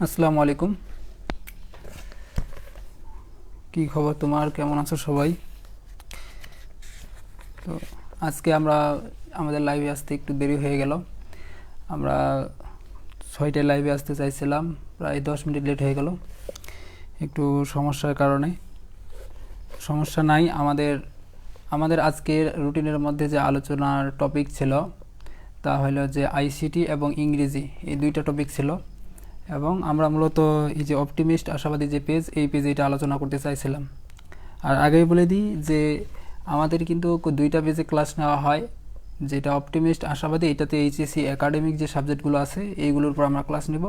আসসালামু আলাইকুম। কি খবর তোমার, কেমন আছো সবাই? তো আজকে আমরা আমাদের লাইভে আসতে একটু দেরি হয়ে গেল। আমরা 6টায় লাইভে আসতে চাইছিলাম, প্রায় 10 মিনিট লেট হয়ে গেল একটু সমস্যার কারণে। সমস্যা নাই, আমাদের আমাদের আজকের রুটিনের মধ্যে যে আলোচনার টপিক ছিল তা হলো যে আইসিটি এবং ইংরেজি, এই দুইটা টপিক ছিল। এবং আমরা মূলত এই যে অপটিমিস্ট আশাবাদী যে পেজ, এই পেজে এটা আলোচনা করতে চাইছিলাম। আর আগেই বলে দিই যে আমাদের কিন্তু দুইটা পেজে ক্লাস নেওয়া হয়, যেটা অপটিমিস্ট আশাবাদী, এটাতে এইচএসসি একাডেমিক যে সাবজেক্টগুলো আছে এইগুলোর উপর আমরা ক্লাস নেব।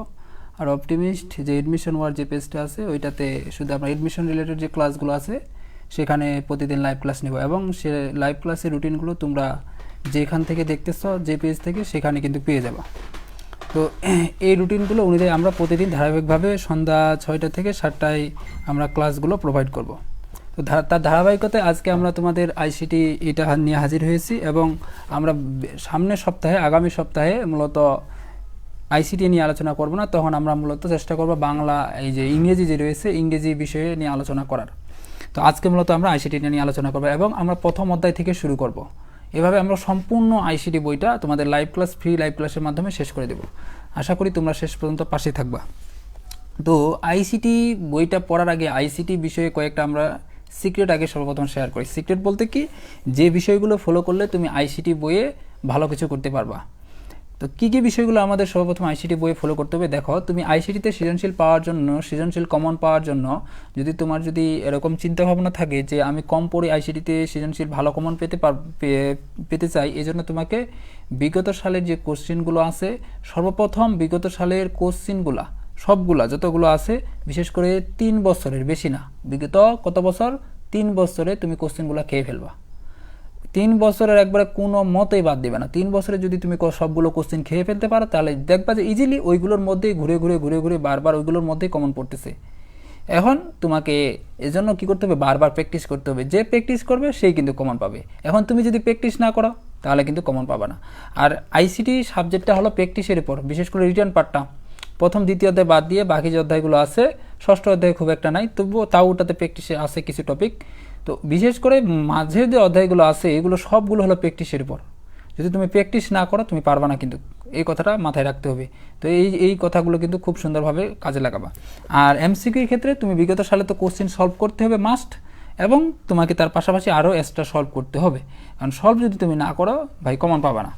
আর অপটিমিস্ট যে এডমিশন ওয়ার যে পেজটা আছে ওইটাতে শুধু আমরা এডমিশন রিলেটেড যে ক্লাসগুলো আছে সেখানে প্রতিদিন লাইভ ক্লাস নেব। এবং সে লাইভ ক্লাসের রুটিনগুলো তোমরা যেখান থেকে দেখতেছ, যে পেজ থেকে, সেখানে কিন্তু পেয়ে যাবা। তো এই রুটিনগুলো অনুযায়ী আমরা প্রতিদিন ধারাবাহিকভাবে সন্ধ্যা 6টা থেকে 7টায় আমরা ক্লাসগুলো প্রোভাইড করব। তো তার ধারাবাহিকতায় আজকে আমরা তোমাদের আইসিটি এটা নিয়ে হাজির হয়েছি। এবং আমরা সামনের সপ্তাহে, আগামী সপ্তাহে মূলত আইসিটি নিয়ে আলোচনা করব না, তখন আমরা মূলত চেষ্টা করব বাংলা, এই যে ইংরেজি যে রয়েছে, ইংরেজি বিষয়ে নিয়ে আলোচনা করার। তো আজকে মূলত আমরা আইসিটি নিয়ে আলোচনা করব এবং আমরা প্রথম অধ্যায় থেকে শুরু করব। এভাবে আমরা সম্পূর্ণ আইসিটি বইটা তোমাদের লাইভ ক্লাস, ফ্রি লাইভ ক্লাসের মাধ্যমে শেষ করে দেব। আশা করি তোমরা শেষ পর্যন্ত পাশে থাকবা। তো আইসিটি বইটা পড়ার আগে আইসিটি বিষয়ে কয়েকটা আমরা সিক্রেট আগে সর্বপ্রথম শেয়ার করি। সিক্রেট বলতে কি, যে বিষয়গুলো ফলো করলে তুমি আইসিটি বইয়ে ভালো কিছু করতে পারবা। তো কী কী বিষয়গুলো আমাদের সর্বপ্রথম আইসিটি বইয়ে ফলো করতে হবে? দেখো, তুমি আইসিটিতে সৃজনশীল পাওয়ার জন্য, সৃজনশীল কমন পাওয়ার জন্য যদি তোমার যদি এরকম চিন্তাভাবনা থাকে যে আমি কম পড়ে আইসিটিতে সৃজনশীল ভালো কমন পেতে চাই, এজন্য তোমাকে বিগত সালের যে কোশ্চিনগুলো আছে, সর্বপ্রথম বিগত সালের কোশ্চিনগুলা সবগুলা যতগুলো আছে, বিশেষ করে 3 বছরের, বেশি না, বিগত কত বছর, 3 বছরে তুমি কোশ্চিনগুলো খেয়ে ফেলবা। 3 বছরের একবারে কোনো মতেই বাদ দিবে না। 3 বছরে যদি তুমি সবগুলো কোশ্চিন খেয়ে ফেলতে পারো, তাহলে দেখবা যে ইজিলি ওইগুলোর মধ্যেই ঘুরে ঘুরে ঘুরে ঘুরে বারবার ওইগুলোর মধ্যেই কমন পড়তেছে। এখন তোমাকে এজন্য কি করতে হবে? বারবার প্র্যাকটিস করতে হবে। যে প্র্যাকটিস করবে সেই কিন্তু কমন পাবে। এখন তুমি যদি প্র্যাকটিস না করো তাহলে কিন্তু কমন পাবে না। আর আইসিটি সাবজেক্টটা হলো প্র্যাকটিসের উপর, বিশেষ করে রিটার্ন পার্টটা প্রথম দ্বিতীয় অধ্যায় বাদ দিয়ে বাকি যে অধ্যায়গুলো আছে, ষষ্ঠ অধ্যায় খুব একটা নাই, তবুও তাও ওটাতে প্র্যাকটিসে আছে কিছু টপিক। তো বিশেষ করে মাঝের যে অধ্যায়গুলো আছে এগুলো সবগুলো হলো প্র্যাকটিসের উপর। যদি তুমি প্র্যাকটিস না করো তুমি পারবা না, কিন্তু এই কথাটা মাথায় রাখতে হবে। তো এই কথাগুলো কিন্তু খুব সুন্দরভাবে কাজে লাগাবা। আর এমসিকিউর ক্ষেত্রে তুমি বিগত সালে তো কোশ্চেন সলভ করতে হবে মাস্ট, এবং তোমাকে তার পাশাপাশি আরও এক্সট্রা সলভ করতে হবে। কারণ সলভ যদি তুমি না করো ভাই, কমন পাবা না,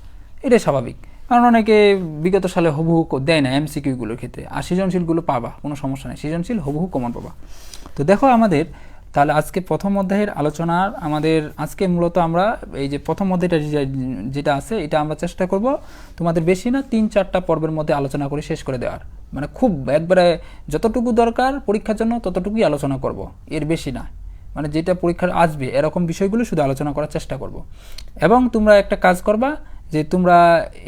এটাই স্বাভাবিক। কারণ অনেকে বিগত সালে হুবহু দেয় না এমসিকিউগুলোর ক্ষেত্রে। আর সৃজনশীলগুলো পাবা, কোনো সমস্যা নেই, সৃজনশীল হুবহু কমন পাবা। তো দেখো আমাদের তাহলে আজকে প্রথম অধ্যায়ের আলোচনার আমাদের আজকে মূলত আমরা এই যে প্রথম অধ্যায়টা যেটা আছে এটা আমরা চেষ্টা করব তোমাদের বেশি না 3-4টা পর্বের মধ্যে আলোচনা করে শেষ করে দেওয়ার। মানে খুব একবারে যতটুকু দরকার পরীক্ষার জন্য ততটুকুই আলোচনা করব, এর বেশি না। মানে যেটা পরীক্ষার আসবে এরকম বিষয়গুলো শুধু আলোচনা করার চেষ্টা করব। এবং তোমরা একটা কাজ করবা যে তোমরা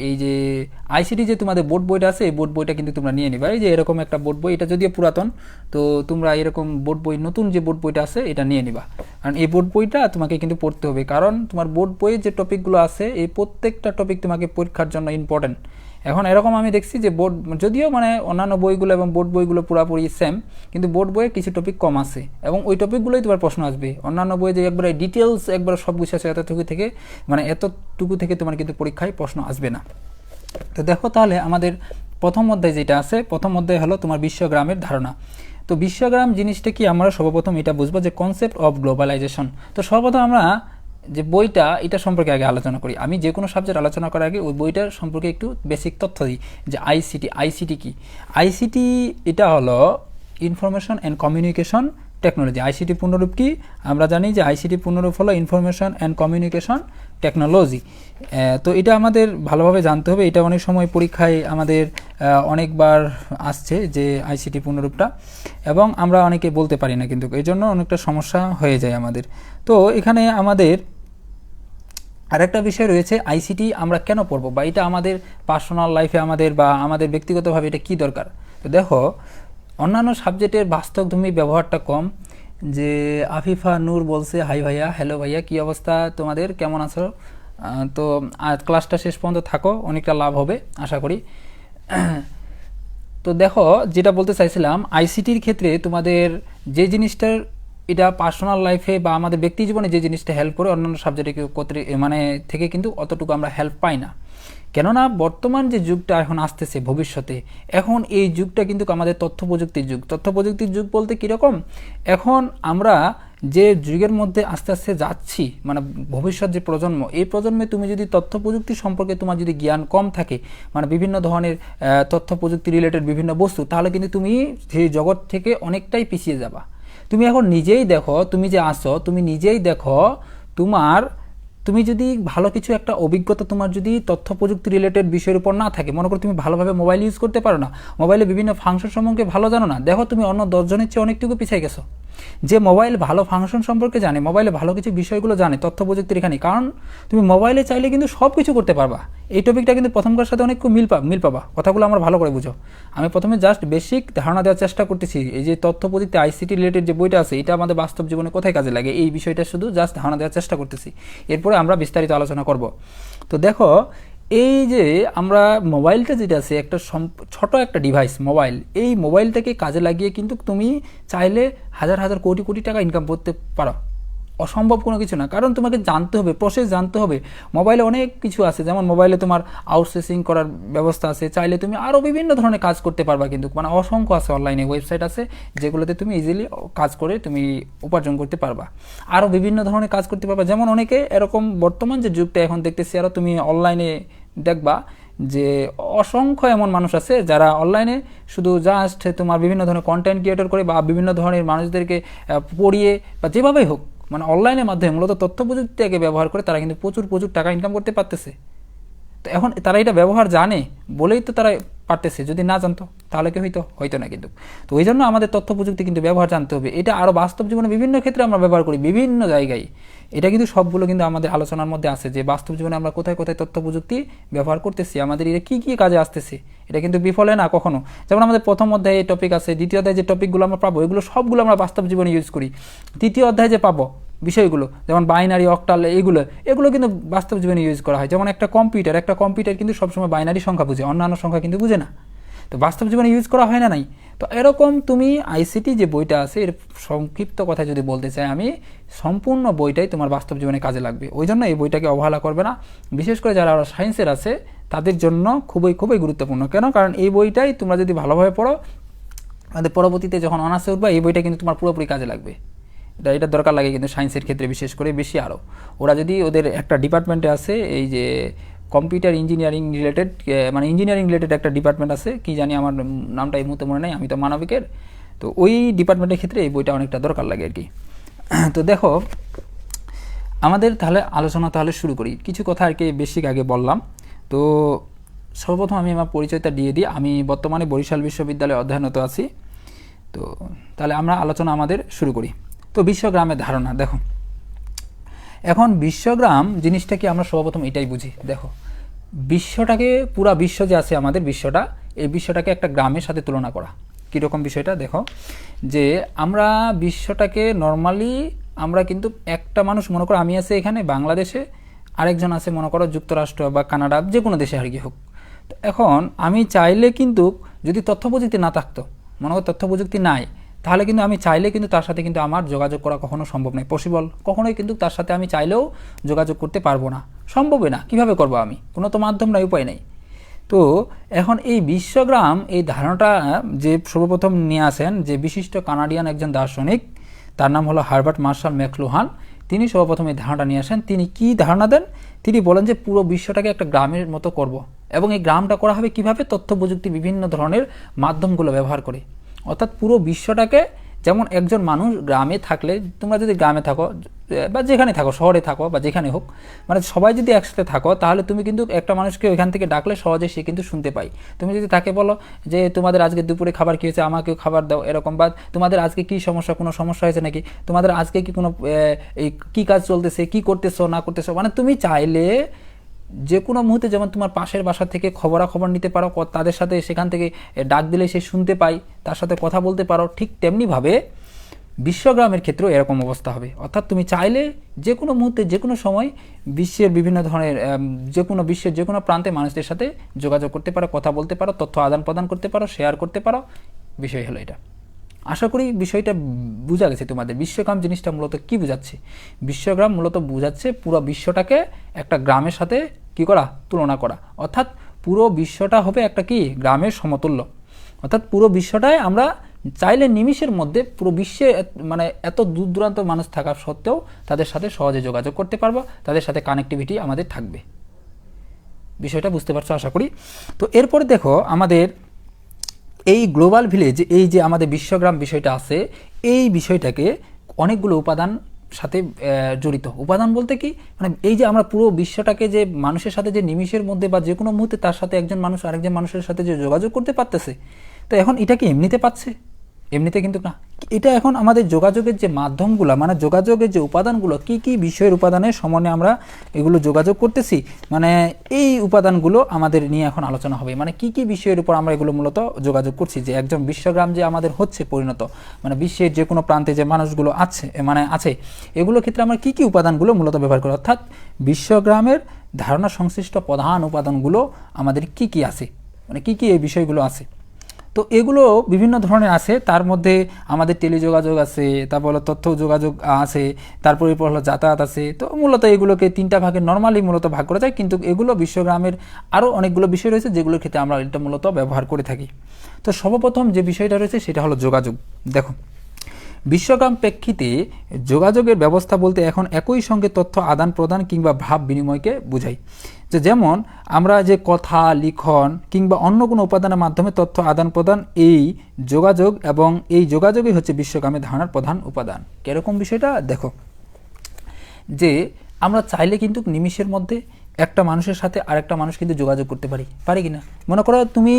এই যে আইসিটি যে তোমাদের বোর্ড বইটা আছে, এই বোর্ড বইটা কিন্তু তোমরা নিয়ে নিবা। এই যে এরকম একটা বোর্ড বই, এটা যদিও পুরাতন, তো তোমরা এরকম বোর্ড বই, নতুন যে বোর্ড বইটা আছে এটা নিয়ে নিবা। কারণ এই বোর্ড বইটা তোমাকে কিন্তু পড়তে হবে, কারণ তোমার বোর্ড বইয়ে যে টপিকগুলো আছে এই প্রত্যেকটা টপিক তোমাকে পরীক্ষার জন্য ইম্পর্টেন্ট। এখন এরকম আমি দেখছি যে বোর্ড, যদিও মানে অন্যান্য বইগুলো এবং বোর্ড বইগুলো পুরোপুরি সেম, কিন্তু বোর্ড বইয়ে কিছু টপিক কম আছে এবং ওই টপিকগুলোই তোমার প্রশ্ন আসবে। অন্যান্য বইয়ে যে একবারে ডিটেলস একবার সব কিছু আছে এতটুকু থেকে, মানে এতটুকু থেকে তোমার কিন্তু পরীক্ষায় প্রশ্ন আসবে না। তো দেখো তাহলে আমাদের প্রথম অধ্যায় যেটা আছে, প্রথম অধ্যায় হলো তোমার বিশ্বগ্রামের ধারণা। তো বিশ্বগ্রাম জিনিসটা কি, আমরা সর্বপ্রথম এটা বুঝবো যে কনসেপ্ট অফ গ্লোবালাইজেশন। তো সর্বপ্রথম আমরা যে বইটা এটা সম্পর্কে আগে আলোচনা করি। আমি যে কোনো সাবজেক্ট আলোচনা করার আগে ওই বইটার সম্পর্কে একটু বেসিক তথ্য দিই যে আইসিটি কি। আইসিটি এটা হলো information and communication technology. ICT পূর্ণরূপ কি আমরা জানি যে আইসিটি পূর্ণরূপ হলো ইনফরমেশন অ্যান্ড কমিউনিকেশন টেকনোলজি। তো এটা আমাদের ভালোভাবে জানতে হবে। এটা অনেক সময় পরীক্ষায় আমাদের অনেকবার আসছে যে আইসিটি পূর্ণরূপটা, এবং আমরা অনেকে বলতে পারি না, কিন্তু এই জন্য অনেকটা সমস্যা হয়ে যায় আমাদের। তো এখানে আমাদের আরেকটা বিষয় রয়েছে, আইসিটি আমরা কেন পড়বো, বা এটা আমাদের পার্সোনাল লাইফে আমাদের বা আমাদের ব্যক্তিগতভাবে এটা কি দরকার। তো দেখো, অন্যান্য সাবজেক্টের বাস্তবধর্মী ব্যবহারটা কম। যে আফিফা নূর বলছে, হাই ভাইয়া, হ্যালো ভাইয়া, কি অবস্থা তোমাদের, কেমন আছো? তো ক্লাসটা শেষ পর্যন্ত থাকো, অনেকটা লাভ হবে আশা করি। তো দেখো, যেটা বলতে চাইছিলাম, আইসিটির ক্ষেত্রে তোমাদের যে জিনিসটার এটা পার্সোনাল লাইফে বা আমাদের ব্যক্তি জীবনে যে জিনিসটা হেল্প করে অন্যান্য সাবজেক্টে মানে থেকে কিন্তু অতটুকু আমরা হেল্প পাই না। কেননা বর্তমান যে যুগটা এখন আসতেছে ভবিষ্যতে, এখন এই যুগটা কিন্তু আমাদের তথ্য প্রযুক্তির যুগ। তথ্য প্রযুক্তির যুগ বলতে কীরকম, এখন আমরা যে যুগের মধ্যে আস্তে আস্তে যাচ্ছি, মানে ভবিষ্যৎ যে প্রজন্ম, এই প্রজন্মে তুমি যদি তথ্য প্রযুক্তি সম্পর্কে তোমার যদি জ্ঞান কম থাকে, মানে বিভিন্ন ধরনের তথ্য প্রযুক্তি রিলেটেড বিভিন্ন বস্তু, তাহলে কিন্তু তুমি সেই জগৎ থেকে অনেকটাই পিছিয়ে যাবা। তুমি এখন নিজেই দেখো, তুমি যে আসো, তুমি নিজেই দেখো, তুমি যদি ভালো কিছু একটা অভিজ্ঞতা তোমার যদি তথ্য প্রযুক্তি রিলেটেড বিষয়ের উপর না থাকে, মনে করো তুমি ভালোভাবে মোবাইল ইউজ করতে পারো না, মোবাইলে বিভিন্ন ফাংশন সম্পর্কে ভালো জানো না, দেখো তুমি অন্য 10 জনের চেয়ে অনেকটুকু পিছিয়ে গেছো। যে মোবাইল ভালো ফাংশন সম্পর্কে জানে, মোবাইলে ভালো কিছু বিষয়গুলো জানে তথ্য প্রযুক্তির এখানে, কারণ তুমি মোবাইলে চাইলে কিন্তু সব কিছু করতে পারবা। এই টপিকটা কিন্তু প্রথমকার সাথে অনেক মিল পাবা, কথাগুলো আমার ভালো করে বুঝো। আমি প্রথমে জাস্ট বেসিক ধারণা দেওয়ার চেষ্টা করতেছি, এই যে তথ্য প্রযুক্তি আইসিটি রিলেটেড যে বইটা আছে, এটা আমাদের বাস্তব জীবনে কোথায় কাজে লাগে, এই বিষয়টা শুধু জাস্ট ধারণা দেওয়ার চেষ্টা করতেছি, এরপরে আমরা বিস্তারিত আলোচনা করব। তো দেখো, এই যে আমরা মোবাইলটা যেটা আছে একটা ছোট একটা ডিভাইস মোবাইল, এই মোবাইলটাকে কাজে লাগিয়ে কিন্তু তুমি চাইলে হাজার হাজার কোটি কোটি টাকা ইনকাম করতে পারো। অসম্ভব কোনো কিছু না, কারণ তোমাকে জানতে হবে, প্রসেস জানতে হবে। মোবাইলে অনেক কিছু আছে, যেমন মোবাইলে তোমার আউটসোর্সিং করার ব্যবস্থা আছে, চাইলে তুমি আরও বিভিন্ন ধরনের কাজ করতে পারবা। কিন্তু মানে অসংখ্য আছে, অনলাইনে ওয়েবসাইট আছে যেগুলোতে তুমি ইজিলি কাজ করে তুমি উপার্জন করতে পারবা, আরও বিভিন্ন ধরনের কাজ করতে পারবা। যেমন অনেকে এরকম বর্তমান যে যুগটা এখন দেখতেছি, আরও তুমি অনলাইনে দেখবা যে অসংখ্য এমন মানুষ আছে যারা অনলাইনে শুধু জাস্ট তোমার বিভিন্ন ধরনের কন্টেন্ট ক্রিয়েটর করে বা বিভিন্ন ধরনের মানুষদেরকে পড়িয়ে বা যেভাবেই হোক, মানে অনলাইনের মাধ্যমে মূলত তথ্য প্রযুক্তিকে ব্যবহার করে তারা কিন্তু প্রচুর প্রচুর টাকা ইনকাম করতে পারতেছে। তো এখন তারা এটা ব্যবহার জানে বলেই তো তারা পারতেছে, যদি না জানতো তাহলে কি হইতো না কিন্তু। তো ওই জন্য আমাদের তথ্য প্রযুক্তি কিন্তু ব্যবহার জানতে হবে। এটা আরও বাস্তব জীবনে বিভিন্ন ক্ষেত্রে আমরা ব্যবহার করি, বিভিন্ন জায়গায়। এটা কিন্তু সবগুলো কিন্তু আমাদের আলোচনার মধ্যে আছে যে বাস্তব জীবনে আমরা কোথায় কোথায় তথ্য প্রযুক্তি ব্যবহার করতেছি, আমাদের এটা কী কী কাজে আসতেছে। এটা কিন্তু বিফলে না কখনো। যেমন আমাদের প্রথম অধ্যায়ে এই টপিক আছে, দ্বিতীয় অধ্যায়ে যে টপিকগুলো আমরা পাবো, এগুলো সবগুলো আমরা বাস্তব জীবনে ইউজ করি। তৃতীয় অধ্যায়ে যে পাবো বিষয়গুলো, যেমন বাইনারি, অক্টাল, এগুলো কিন্তু বাস্তব জীবনে ইউজ করা হয়। যেমন একটা কম্পিউটার কিন্তু সবসময় বাইনারি সংখ্যা বুঝে, অন্যান্য সংখ্যা কিন্তু বুঝে না, তো বাস্তব জীবনে ইউজ করা হয় না নাই। তো এরকম তুমি আইসিটি যে বইটা আছে, এর সংক্ষিপ্ত কথা যদি বলতে চাই আমি, সম্পূর্ণ বইটাই তোমার বাস্তব জীবনে কাজে লাগবে। ওই জন্য এই বইটাকে অবহেলা করবে না, বিশেষ করে যারা সায়েন্সের আছে তাদের জন্য খুবই খুবই গুরুত্বপূর্ণ। কেন? কারণ এই বইটাই তোমরা যদি ভালোভাবে পড়ো, আমাদের পরবর্তীতে যখন অনার্সে উঠবা, এই বইটা কিন্তু তোমার পুরোপুরি কাজে লাগবে। এটা দরকার লাগে কিন্তু সায়েন্সের ক্ষেত্রে বিশেষ করে বেশি আরও। ওরা যদি ওদের একটা ডিপার্টমেন্টে আছে, এই যে কম্পিউটার ইঞ্জিনিয়ারিং রিলেটেড, মানে ইঞ্জিনিয়ারিং রিলেটেড একটা ডিপার্টমেন্ট আছে, কি জানি আমার নামটা এই মুহূর্তে মনে নেই, আমি তো মানবিকের, তো ওই ডিপার্টমেন্টের ক্ষেত্রে এই বইটা অনেকটা দরকার লাগে আর কি। তো দেখো, আমাদের তাহলে আলোচনা তাহলে শুরু করি। কিছু কথা আর কি বেসিক আগে বললাম। তো সর্বপ্রথম আমি আমার পরিচয়টা দিয়ে দিই। আমি বর্তমানে বরিশাল বিশ্ববিদ্যালয়ে অধ্যয়নরত আছি। তো তাহলে আমরা আলোচনা আমাদের শুরু করি। তো বিশ্বগ্রামের ধারণা দেখো, এখন বিশ্বগ্রাম জিনিসটা কি আমরা সর্বপ্রথম এটাই বুঝি। দেখো, বিশ্বটাকে, পুরা বিশ্ব যে আছে আমাদের বিশ্বটা, এই বিশ্বটাকে একটা গ্রামের সাথে তুলনা করা। কীরকম বিষয়টা দেখো, যে আমরা বিশ্বটাকে নর্মালি আমরা কিন্তু একটা মানুষ, মনে করো আমি আছি এখানে বাংলাদেশে, আরেকজন আছে মনে করো যুক্তরাষ্ট্র বা কানাডা, যে কোনো দেশে আর কি হোক। তো এখন আমি চাইলে কিন্তু, যদি তথ্য প্রযুক্তি না থাকতো, মনে করো তথ্য প্রযুক্তি নাই, তাহলে কিন্তু আমি চাইলে কিন্তু তার সাথে কিন্তু আমার যোগাযোগ করা কখনো সম্ভব নয়, পসিবল কখনোই কিন্তু তার সাথে আমি চাইলেও যোগাযোগ করতে পারবো না, সম্ভবই না। কিভাবে করবো আমি? কোনো তো মাধ্যম নাই, উপায় নেই। তো এখন এই বিশ্বগ্রাম, এই ধারণাটা যে সর্বপ্রথম নিয়ে আসেন যে বিশিষ্ট কানাডিয়ান একজন দার্শনিক, তার নাম হলো হার্বার্ট মার্শাল ম্যাকলুহান। তিনি সর্বপ্রথম এই ধারণাটা নিয়ে আসেন। তিনি কি ধারণা দেন? তিনি বলেন যে পুরো বিশ্বটাকে একটা গ্রামের মতো করব, এবং এই গ্রামটা করা হবে কিভাবে? তথ্য প্রযুক্তি বিভিন্ন ধরনের মাধ্যমগুলো ব্যবহার করে। অর্থাৎ পুরো বিশ্বটাকে, যেমন একজন মানুষ গ্রামে থাকলে, তোমরা যদি গ্রামে থাকো বা যেখানে থাকো, শহরে থাকো বা যেখানে হোক, মানে সবাই যদি একসাথে থাকো, তাহলে তুমি কিন্তু একটা মানুষকে ওইখান থেকে ডাকলে সহজে সে কিন্তু শুনতে পাই। তুমি যদি তাকে বলো যে তোমাদের আজকে দুপুরে খাবার কী হয়েছে, আমাকেও খাবার দাও, এরকম, বা তোমাদের আজকে কী সমস্যা, কোনো সমস্যা হয়েছে নাকি, তোমাদের আজকে কি কোনো এই কী কাজ চলতেছে, কী করতেছো না করতেছো, মানে তুমি চাইলে যে কোনো মুহূর্তে, যেমন তোমার পাশের বাসা থেকে খবরাখবর নিতে পারো, তাদের সাথে সেখান থেকে ডাক দিলে সে শুনতে পায়, তার সাথে কথা বলতে পারো। ঠিক তেমনিভাবে বিশ্বগ্রামের ক্ষেত্রেও এরকম অবস্থা হবে, অর্থাৎ তুমি চাইলে যে কোনো মুহূর্তে যে কোনো সময় বিশ্বের বিভিন্ন ধরনের বিশ্বের যে কোনো প্রান্তে মানুষদের সাথে যোগাযোগ করতে পারো, কথা বলতে পারো, তথ্য আদান প্রদান করতে পারো, শেয়ার করতে পারো। বিষয় হলো এটা। আশা করি বিষয়টা বোঝা গেছে তোমাদের। বিশ্বগ্রাম জিনিসটা মূলত কি বোঝাচ্ছে? বিশ্বগ্রাম মূলত বোঝাচ্ছে পুরো বিশ্বটাকে একটা গ্রামের সাথে কি করা, তুলনা করা, অর্থাৎ পুরো বিশ্বটা হবে একটা কি গ্রামের সমতুল্য। অর্থাৎ পুরো বিশ্বটায় আমরা চাইলে নিমিষের মধ্যে পুরো বিশ্বে মানে এত দূর দূরান্ত মানুষ থাকা সত্ত্বেও তাদের সাথে সহজে যোগাযোগ করতে পারবো, তাদের সাথে কানেক্টিভিটি আমাদের থাকবে। বিষয়টা বুঝতে পারছো আশা করি। তো এরপরে দেখো আমাদের এই গ্লোবাল ভিলেজ, এই যে আমাদের বিশ্বগ্রাম বিষয়টা আছে, এই বিষয়টাকে অনেকগুলো উপাদান সাথে জড়িত। উপাদান বলতে কি, মানে এই যে আমরা পুরো বিশ্বটাকে যে মানুষের সাথে যে নিমিষের মধ্যে বা যে কোনো মুহূর্তে তার সাথে একজন মানুষ আরেকজন মানুষের সাথে যে যোগাযোগ করতে পারতেছে, তো এখন এটা কি এমনিতে পাচ্ছে? এমনিতে কিন্তু না। এটা এখন আমাদের যোগাযোগের যে মাধ্যমগুলো, মানে যোগাযোগের যে উপাদানগুলো, কি কি বিষয়ের উপাদানের সমন্বয়ে আমরা এগুলো যোগাযোগ করতেছি, মানে এই উপাদানগুলো আমাদের নিয়ে এখন আলোচনা হবে। মানে কি কি বিষয়ের উপর আমরা এগুলো মূলত যোগাযোগ করছি, যে একজন বিশ্বগ্রাম যে আমাদের হচ্ছে পরিণত, মানে বিশ্বের যে কোনো প্রান্তে যে মানুষগুলো আছে এগুলোর ক্ষেত্রে আমরা কি কি উপাদানগুলো মূলত ব্যবহার করি, অর্থাৎ বিশ্বগ্রামের ধারণা সংশ্লিষ্ট প্রধান উপাদানগুলো আমাদের কি কি আছে, মানে কি কি এই বিষয়গুলো আছে। তো এগুলো বিভিন্ন ধরনের আছে, তার মধ্যে আমাদের টেলিযোগাযোগ আছে, তারপর হলো তথ্য যোগাযোগ আছে, তারপরে হলো যাতায়াত আছে। তো মূলত এগুলোকে তিনটা ভাগে নর্মালি মূলত ভাগ করা যায়, কিন্তু এগুলো বিশ্বগ্রামের আরও অনেকগুলো বিষয় রয়েছে যেগুলোর ক্ষেত্রে আমরা এটা মূলত ব্যবহার করে থাকি। তো সর্বপ্রথম যে বিষয়টা রয়েছে সেটা হলো যোগাযোগ। দেখো, বিশ্বগ্রাম প্রেক্ষিতে যোগাযোগের ব্যবস্থা বলতে এখন একই সঙ্গে তথ্য আদান প্রদান কিংবা ভাব বিনিময়কে বোঝায়। যেমন আমরা যে কথা, লিখন কিংবা অন্য কোনো উপাদানের মাধ্যমে তথ্য আদান প্রদান, এই যোগাযোগ এবং এই যোগাযোগই হচ্ছে বিশ্বগ্রামের ধারণার প্রধান উপাদান। কিরকম বিষয়টা দেখো, যে আমরা চাইলে কিন্তু নিমিষের মধ্যে একটা মানুষের সাথে আরেকটা মানুষ কিন্তু যোগাযোগ করতে পারি কিনা। মনে করো তুমি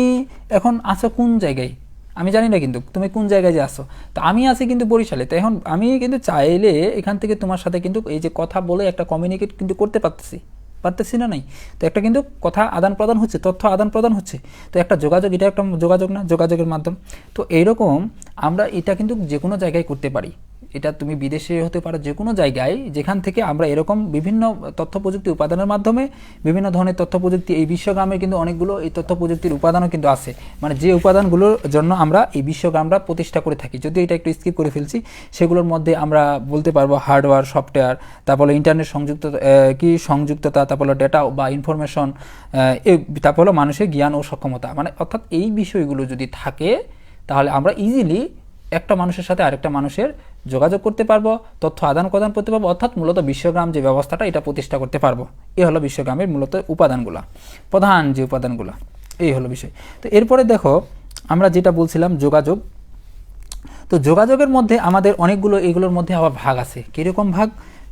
এখন আছো কোন জায়গায়, আমি জানি না কিন্তু তুমি কোন জায়গায় যে আসো, তো আমি আছি কিন্তু বরিশালে। তো এখন আমি কিন্তু চাইলে এখান থেকে তোমার সাথে কিন্তু এই যে কথা বলে একটা কমিউনিকেট কিন্তু করতে পারতেছি না নাই। তো একটা কিন্তু কথা আদান প্রদান হচ্ছে, তথ্য আদান প্রদান হচ্ছে। তো একটা যোগাযোগ, এটা একটা যোগাযোগ না, যোগাযোগের মাধ্যম। তো এইরকম আমরা এটা কিন্তু যে কোনো জায়গায় করতে পারি। এটা তুমি বিদেশে হতে পারো, যে কোনো জায়গায় যেখান থেকে আমরা এরকম বিভিন্ন তথ্য প্রযুক্তি উপাদানের মাধ্যমে বিভিন্ন ধরনের তথ্য প্রযুক্তি, এই বিশ্বগ্রামের কিন্তু অনেকগুলো এই তথ্য প্রযুক্তির উপাদানও কিন্তু আছে, মানে যে উপাদানগুলোর জন্য আমরা এই বিশ্বগ্রামটা প্রতিষ্ঠা করে থাকি। যদি এটা একটু স্কিপ করে ফেলছি, সেগুলোর মধ্যে আমরা বলতে পারবো হার্ডওয়্যার, সফটওয়্যার, তারপরে ইন্টারনেট সংযুক্ততা, তারপরে ডেটা বা ইনফরমেশন, তারপর হলো মানুষের জ্ঞান ও সক্ষমতা। মানে অর্থাৎ এই বিষয়গুলো যদি থাকে তাহলে আমরা ইজিলি একটা মানুষের সাথে আরেকটা মানুষের যোগাযোগ করতে পারবো, তথ্য আদান প্রদান করতে পারবো, অর্থাৎ মূলত বিশ্বগ্রাম যে ব্যবস্থাটা এটা প্রতিষ্ঠা করতে পারবো। এই হলো বিশ্বগ্রামের মূলত উপাদানগুলা, প্রধান যে উপাদানগুলা, এই হলো বিষয়। তো এরপরে দেখো আমরা যেটা বলছিলাম যোগাযোগ। তো যোগাযোগের মধ্যে আমাদের অনেকগুলো, এগুলোর মধ্যে আবার ভাগ আছে। কীরকম ভাগ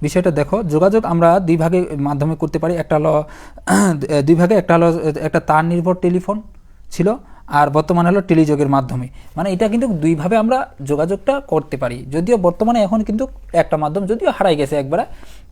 বিষয়টা দেখো, যোগাযোগ আমরা দুই ভাগে মাধ্যমে করতে পারি। একটা হলো একটা তার নির্ভর টেলিফোন ছিল, আর বর্তমানে হলো টেলিযোগের মাধ্যমে। মানে এটা কিন্তু দুইভাবে আমরা যোগাযোগটা করতে পারি। যদিও বর্তমানে এখন কিন্তু একটা মাধ্যম যদিও হারাই গেছে একবারে,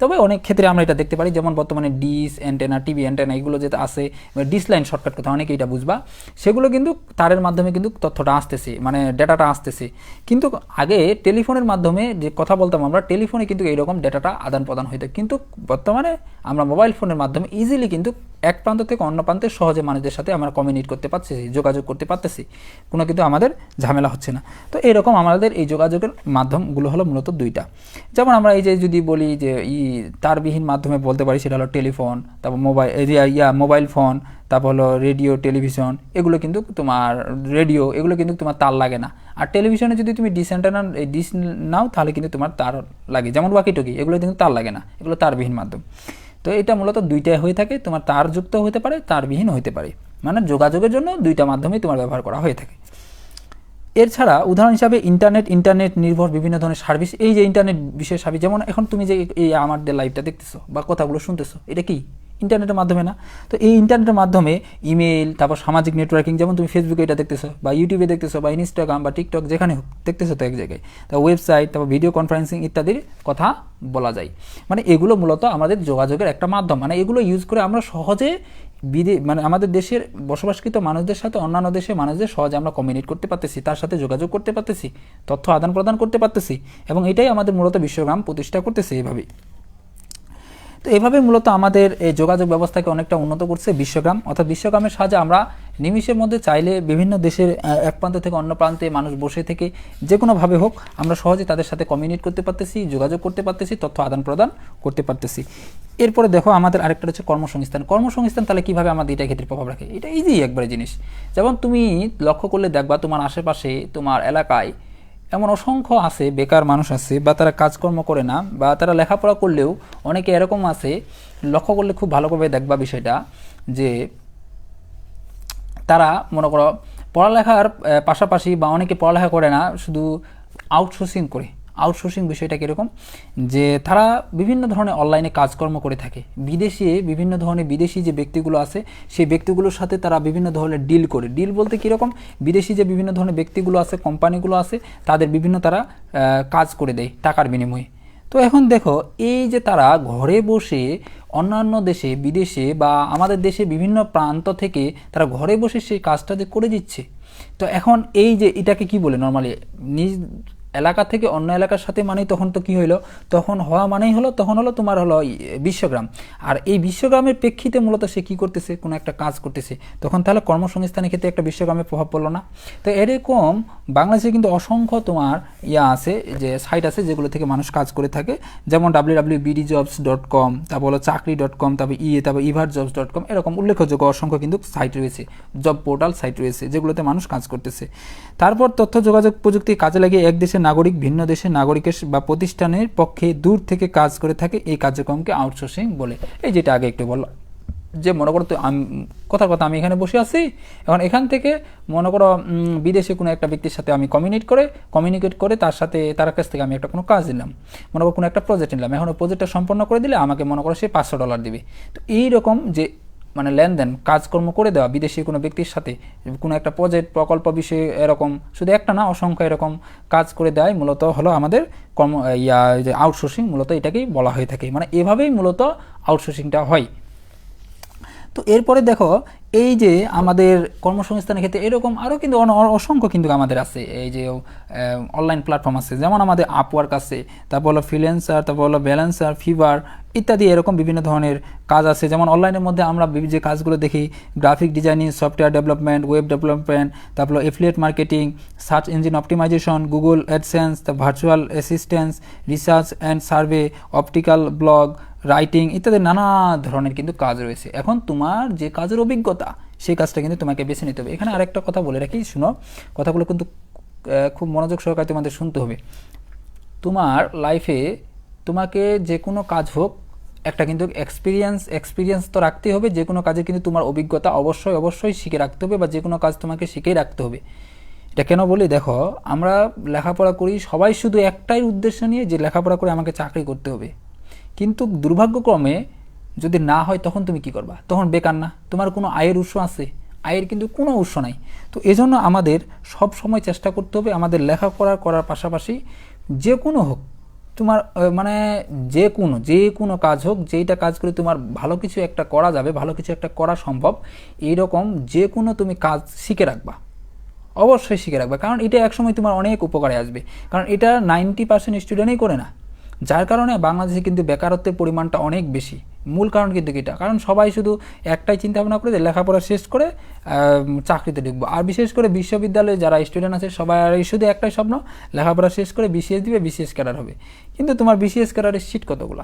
তবে অনেক ক্ষেত্রে আমরা এটা দেখতে পারি। যেমন বর্তমানে ডিস অ্যান্টেনা, টিভি অ্যান্টেনা, এগুলো যেটা আছে, ডিস লাইন শর্টকাট কথা অনেকে এটা বুঝবা, সেগুলো কিন্তু তারের মাধ্যমে কিন্তু তথ্যটা আসতেছে, মানে ডেটাটা আসতেছে। কিন্তু আগে টেলিফোনের মাধ্যমে যে কথা বলতাম আমরা, টেলিফোনে কিন্তু এইরকম ডেটাটা আদান প্রদান হইতো। কিন্তু বর্তমানে আমরা মোবাইল ফোনের মাধ্যমে ইজিলি কিন্তু এক প্রান্ত থেকে অন্য প্রান্তে সহজে মানুষদের সাথে আমরা কমিউনিকেট করতে পারছি, যোগাযোগ করতে পারতেছি, কোনো কিন্তু আমাদের ঝামেলা হচ্ছে না। তো এইরকম আমাদের এই যোগাযোগের মাধ্যমগুলো হলো মূলত দুইটা। যেমন আমরা এই যে যদি বলি যে তারবিহীন মাধ্যমে বলতে পারি, সেটা হলো টেলিফোন, তারপর মোবাইল ফোন, তারপর হলো রেডিও, টেলিভিশন, এগুলো কিন্তু তোমার রেডিও, এগুলো কিন্তু তোমার তার লাগে না। আর টেলিভিশনে যদি তুমি ডিস নাও তাহলে কিন্তু তোমার তার লাগে, যেমন ওয়াকিটকি, এগুলো কিন্তু তার লাগে না, এগুলো তারবিহীন মাধ্যম। তো এটা মূলত দুইটাই হয়ে থাকে, তোমার তারযুক্ত হতে পারে, তারবিহীন হতে পারে, মানে যোগাযোগের জন্য দুইটা মাধ্যমেই তোমার ব্যবহার করা হয়ে থাকে। এছাড়া উদাহরণ হিসাবে ইন্টারনেট নির্ভর বিভিন্ন ধরনের সার্ভিস, এই যে ইন্টারনেট বিশেষ সার্ভিস, যেমন এখন তুমি যে এই আমাদের লাইভটা দেখতেছো বা কথাগুলো শুনতেছো, এটা কি ইন্টারনেটের মাধ্যমে না? তো এই ইন্টারনেটের মাধ্যমে ইমেল, তারপর সামাজিক নেটওয়ার্কিং, যেমন তুমি ফেসবুকে এটা দেখতেছো বা ইউটিউবে দেখতেছো বা ইনস্টাগ্রাম বা টিকটক, যেখানে হোক দেখতেছো তো এক জায়গায়, তারপর ওয়েবসাইট, তারপর ভিডিও কনফারেন্সিং ইত্যাদির কথা বলা যায়। মানে এগুলো মূলত আমাদের যোগাযোগের একটা মাধ্যম, মানে এগুলো ইউজ করে আমরা সহজে মানে আমাদের দেশের বসবাসকৃত মানুষদের সাথে অন্যান্য দেশের মানুষদের সহজে আমরা কমিউনিকেট করতে পারতেছি, তার সাথে যোগাযোগ করতে পারতেছি, তথ্য আদান প্রদান করতে পারতেছি, এবং এটাই আমাদের মূলত বিশ্বগ্রাম প্রতিষ্ঠা করতেছে এইভাবেই। তো এভাবে মূলত আমাদের এই যোগাযোগ ব্যবস্থাকে অনেকটা উন্নত করছে বিশ্বগ্রাম, অর্থাৎ বিশ্বগ্রামের সাহায্যে আমরা নিমিষের মধ্যে চাইলে বিভিন্ন দেশের এক প্রান্ত থেকে অন্য প্রান্তে মানুষ বসে থেকে যে কোনোভাবে হোক আমরা সহজে তাদের সাথে কমিউনিকেট করতে পারতেছি, যোগাযোগ করতে পারতেছি, তথ্য আদান প্রদান করতে পারতেছি। এরপরে দেখো আমাদের আরেকটা হচ্ছে কর্মসংস্থান। কর্মসংস্থান তাহলে কীভাবে আমাদের এটা ক্ষেত্রে প্রভাব রাখে? এটা ইজি একবারে জিনিস। যেমন তুমি লক্ষ্য করলে দেখবা তোমার আশেপাশে তোমার এলাকায় এমন অসংখ্য আছে বেকার মানুষ আছে, বা তারা কাজকর্ম করে না, বা তারা লেখাপড়া করলেও অনেকে এরকম আছে, লক্ষ্য করলে খুব ভালোভাবে দেখবা বিষয়টা, যে তারা মনে করো পড়ালেখার পাশাপাশি, বা অনেকে পড়ালেখা করে না, শুধু আউটসোর্সিং করে। আউটসোর্সিং বিষয়টা কীরকম, যে তারা বিভিন্ন ধরনের অনলাইনে কাজকর্ম করে থাকে, বিভিন্ন ধরনের বিদেশি যে ব্যক্তিগুলো আছে সেই ব্যক্তিগুলোর সাথে তারা বিভিন্ন ধরনের ডিল করে। ডিল বলতে কীরকম, বিদেশি যে বিভিন্ন ধরনের ব্যক্তিগুলো আছে, কোম্পানিগুলো আছে, তাদের বিভিন্ন তারা কাজ করে দেয় টাকার বিনিময়ে। তো এখন দেখো এই যে তারা ঘরে বসে অন্যান্য দেশে, বিদেশে বা আমাদের দেশে বিভিন্ন প্রান্ত থেকে তারা ঘরে বসে সেই কাজটা করে দিচ্ছে। তো এখন এই যে এটাকে কি বলে, নর্মালি নিজ এলাকা থেকে অন্য এলাকার সাথে মানেই তখন তো কি হইলো, তখন হওয়া মানেই হলো, তখন হলো তোমার হলো বিশ্বগ্রাম। আর এই বিশ্বগ্রামের প্রেক্ষিতে মূলত সে কী করতেছে, কোনো একটা কাজ করতেছে, তখন তাহলে কর্মসংস্থানের ক্ষেত্রে একটা বিশ্বগ্রামের প্রভাব পড়লো না? তো এরকম বাংলাদেশে কিন্তু অসংখ্য তোমার আছে, যে সাইট আছে যেগুলো থেকে মানুষ কাজ করে থাকে, যেমন www.bdjobs.com, তারপর হলো চাকরি.com, তারপর evarjobs.com, এরকম উল্লেখযোগ্য অসংখ্য কিন্তু সাইট রয়েছে, জব পোর্টাল সাইট রয়েছে যেগুলোতে মানুষ কাজ করতেছে। তারপর তথ্য যোগাযোগ প্রযুক্তি কাজে লাগিয়ে এক দেশের নাগরিক ভিন্ন দেশের নাগরিকের বা প্রতিষ্ঠানের পক্ষে দূর থেকে কাজ করে থাকে, এই কার্যক্রমকে আউটসোর্সিং বলে। এই যেটা আগে একটু বললাম, যে মনে করো তো কথার কথা আমি এখানে বসে আছি, এখন এখান থেকে মনে করো বিদেশে কোনো একটা ব্যক্তির সাথে আমি কমিউনিকেট করে তার কাছ থেকে আমি একটা কোনো কাজ দিলাম, মনে করো কোনো একটা প্রজেক্ট নিলাম, এখন ওই প্রজেক্টটা সম্পন্ন করে দিলে আমাকে মনে করো সে $500 দিবে। তো এইরকম যে মানে লেনদেন, কাজকর্ম করে দেওয়া বিদেশি কোনো ব্যক্তির সাথে কোনো একটা প্রকল্প বিষয়ে, এরকম শুধু একটা না অসংখ্য এরকম কাজ করে দেয়, মূলত হলো আমাদের যে আউটসোর্সিং, মূলত এটাকেই বলা হয়ে থাকে। মানে এভাবেই মূলত আউটসোর্সিংটা হয়। তো এরপরে দেখো এই যে আমাদের কর্মসংস্থানের ক্ষেত্রে এরকম আরও কিন্তু অসংখ্য কিন্তু আমাদের আছে, এই যে অনলাইন প্ল্যাটফর্ম আছে, যেমন আমাদের আপওয়ার্ক আছে, তারপর হলো ফ্রিল্যান্সার, তারপর হলো ব্যালেন্সার, ফিভার ইত্যাদি এরকম বিভিন্ন ধরনের কাজ আছে। যেমন অনলাইনের মধ্যে আমরা যে কাজগুলো দেখি, graphic designing, software development, web development, তারপর affiliate marketing, search engine optimisation, Google AdSense, virtual assistance, research and survey, optical blog, writing ইত্যাদি নানা ধরনের কিন্তু কাজ রয়েছে। এখন তোমার যে কাজের অভিজ্ঞতা সেই কাজটা কিন্তু তোমাকে বেছে নিতে হবে। এখানে আরেকটা কথা বলে রাখি, শুনো, কথাগুলো কিন্তু খুব মনোযোগ সহকারে তোমাদের শুনতে হবে। তোমার লাইফে তোমাকে যে কোনো কাজ হোক, একটা কিন্তু এক্সপিরিয়েন্স তো রাখতেই হবে। যে কোনো কাজে কিন্তু তোমার অভিজ্ঞতা অবশ্যই শিখে রাখতে হবে, বা যে কোনো কাজ তোমাকে শিখেই রাখতে হবে। এটা কেন বলি, দেখো আমরা লেখাপড়া করি সবাই শুধু একটাই উদ্দেশ্য নিয়ে, যে লেখাপড়া করে আমাকে চাকরি করতে হবে, কিন্তু দুর্ভাগ্যক্রমে যদি না হয় তখন তুমি কি করবা? তখন বেকার না? তোমার কোনো আয়ের উৎস আছে? আয়ের কিন্তু কোনো উৎস নাই। তো এজন্য আমাদের সব সময় চেষ্টা করতে হবে আমাদের লেখাপড়া করার পাশাপাশি যে কোনো হোক, তোমার মানে যে কোনো কাজ হোক, যেইটা কাজ করে তোমার ভালো কিছু একটা করা যাবে, ভালো কিছু একটা করা সম্ভব, এইরকম যে কোনো তুমি কাজ শিখে রাখবা, অবশ্যই শিখে রাখবা। কারণ এটা একসময় তোমার অনেক উপকারে আসবে। কারণ এটা 90% স্টুডেন্টই করে না, যার কারণে বাংলাদেশে কিন্তু বেকারত্বের পরিমাণটা অনেক বেশি। মূল কারণ কিন্তু এটা, কারণ সবাই শুধু একটাই চিন্তা ভাবনা করে যে লেখাপড়া শেষ করে চাকরিতে ঢুকবো। আর বিশেষ করে বিশ্ববিদ্যালয়ে যারা স্টুডেন্ট আছে সবাই শুধু একটাই স্বপ্ন, লেখাপড়া শেষ করে বিসিএস দিবে, বিসিএস ক্যাডার হবে। কিন্তু তোমার বিসিএস ক্যাডারের সিট কতগুলো?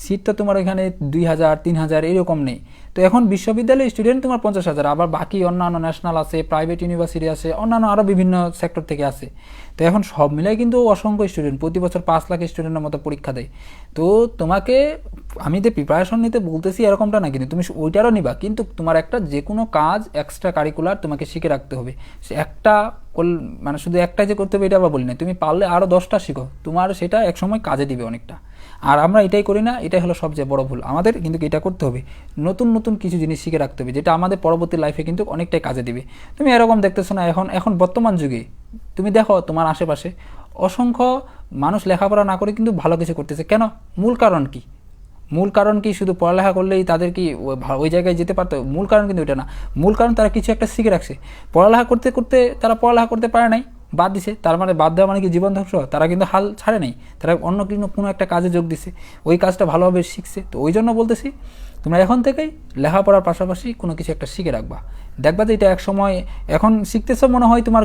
সিট তো তোমার এখানে 2000 3000 এরকম নেই। তো এখন বিশ্ববিদ্যালয়ের স্টুডেন্ট তোমার 50,000, আবার বাকি অন্যান্য ন্যাশনাল আছে, প্রাইভেট ইউনিভার্সিটি আছে, অন্যান্য আরও বিভিন্ন সেক্টর থেকে আছে। তো এখন সব মিলাই কিন্তু অসংখ্য স্টুডেন্ট, প্রতি বছর 5 লাখ স্টুডেন্টের মতো পরীক্ষা দেয়। তো তোমাকে আমি যে প্রিপারেশন নিতে বলতেছি এরকমটা না, কিন্তু তুমি ওইটারও নিবা, কিন্তু তোমার একটা যে কোনো কাজ এক্সট্রা কারিকুলার তোমাকে শিখে রাখতে হবে। একটা মানে শুধু একটা যে করতে হবে এটা আবার বলি না, তুমি পারলে আরও 10টা শিখো, তোমার সেটা একসময় কাজে দিবে অনেকটা। আর আমরা এটাই করি না, এটাই হলো সবচেয়ে বড় ভুল আমাদের। কিন্তু এটা করতে হবে, নতুন কিছু জিনিস শিখে রাখতে হবে, যেটা আমাদের পরবর্তী লাইফে কিন্তু অনেকটাই কাজে দিবে। তুমি এরকম দেখতেছো না, এখন বর্তমান যুগে তুমি দেখো তোমার আশেপাশে অসংখ্য মানুষ লেখাপড়া না করে কিন্তু ভালো কিছু করতেছে। কেন? মূল কারণ কি? মূল কারণ কি শুধু পড়ালেখা করলেই তাদের কি ওই জায়গায় যেতে পারতো? মূল কারণ কিন্তু এটা না। মূল কারণ তারা কিছু একটা শিখে রাখছে। পড়ালেখা করতে করতে তারা পড়ালেখা করতে পারে নাই, বাদ দিছে। তার মানে বাদ দেওয়া মানে কি জীবন ধ্বংস? তারা কিন্তু হাল ছাড়ে নাই, তারা অন্য কোনো একটা কাজে যোগ দিছে, ওই কাজটা ভালোভাবে শিখছে। তো ওই জন্য বলতেছি তোমরা এখন থেকেই লেখাপড়ার পাশাপাশি কোনো কিছু একটা শিখে রাখবা। দেখবা যে এটা এক সময় এখন শিখতেছো, মনে হয় তোমার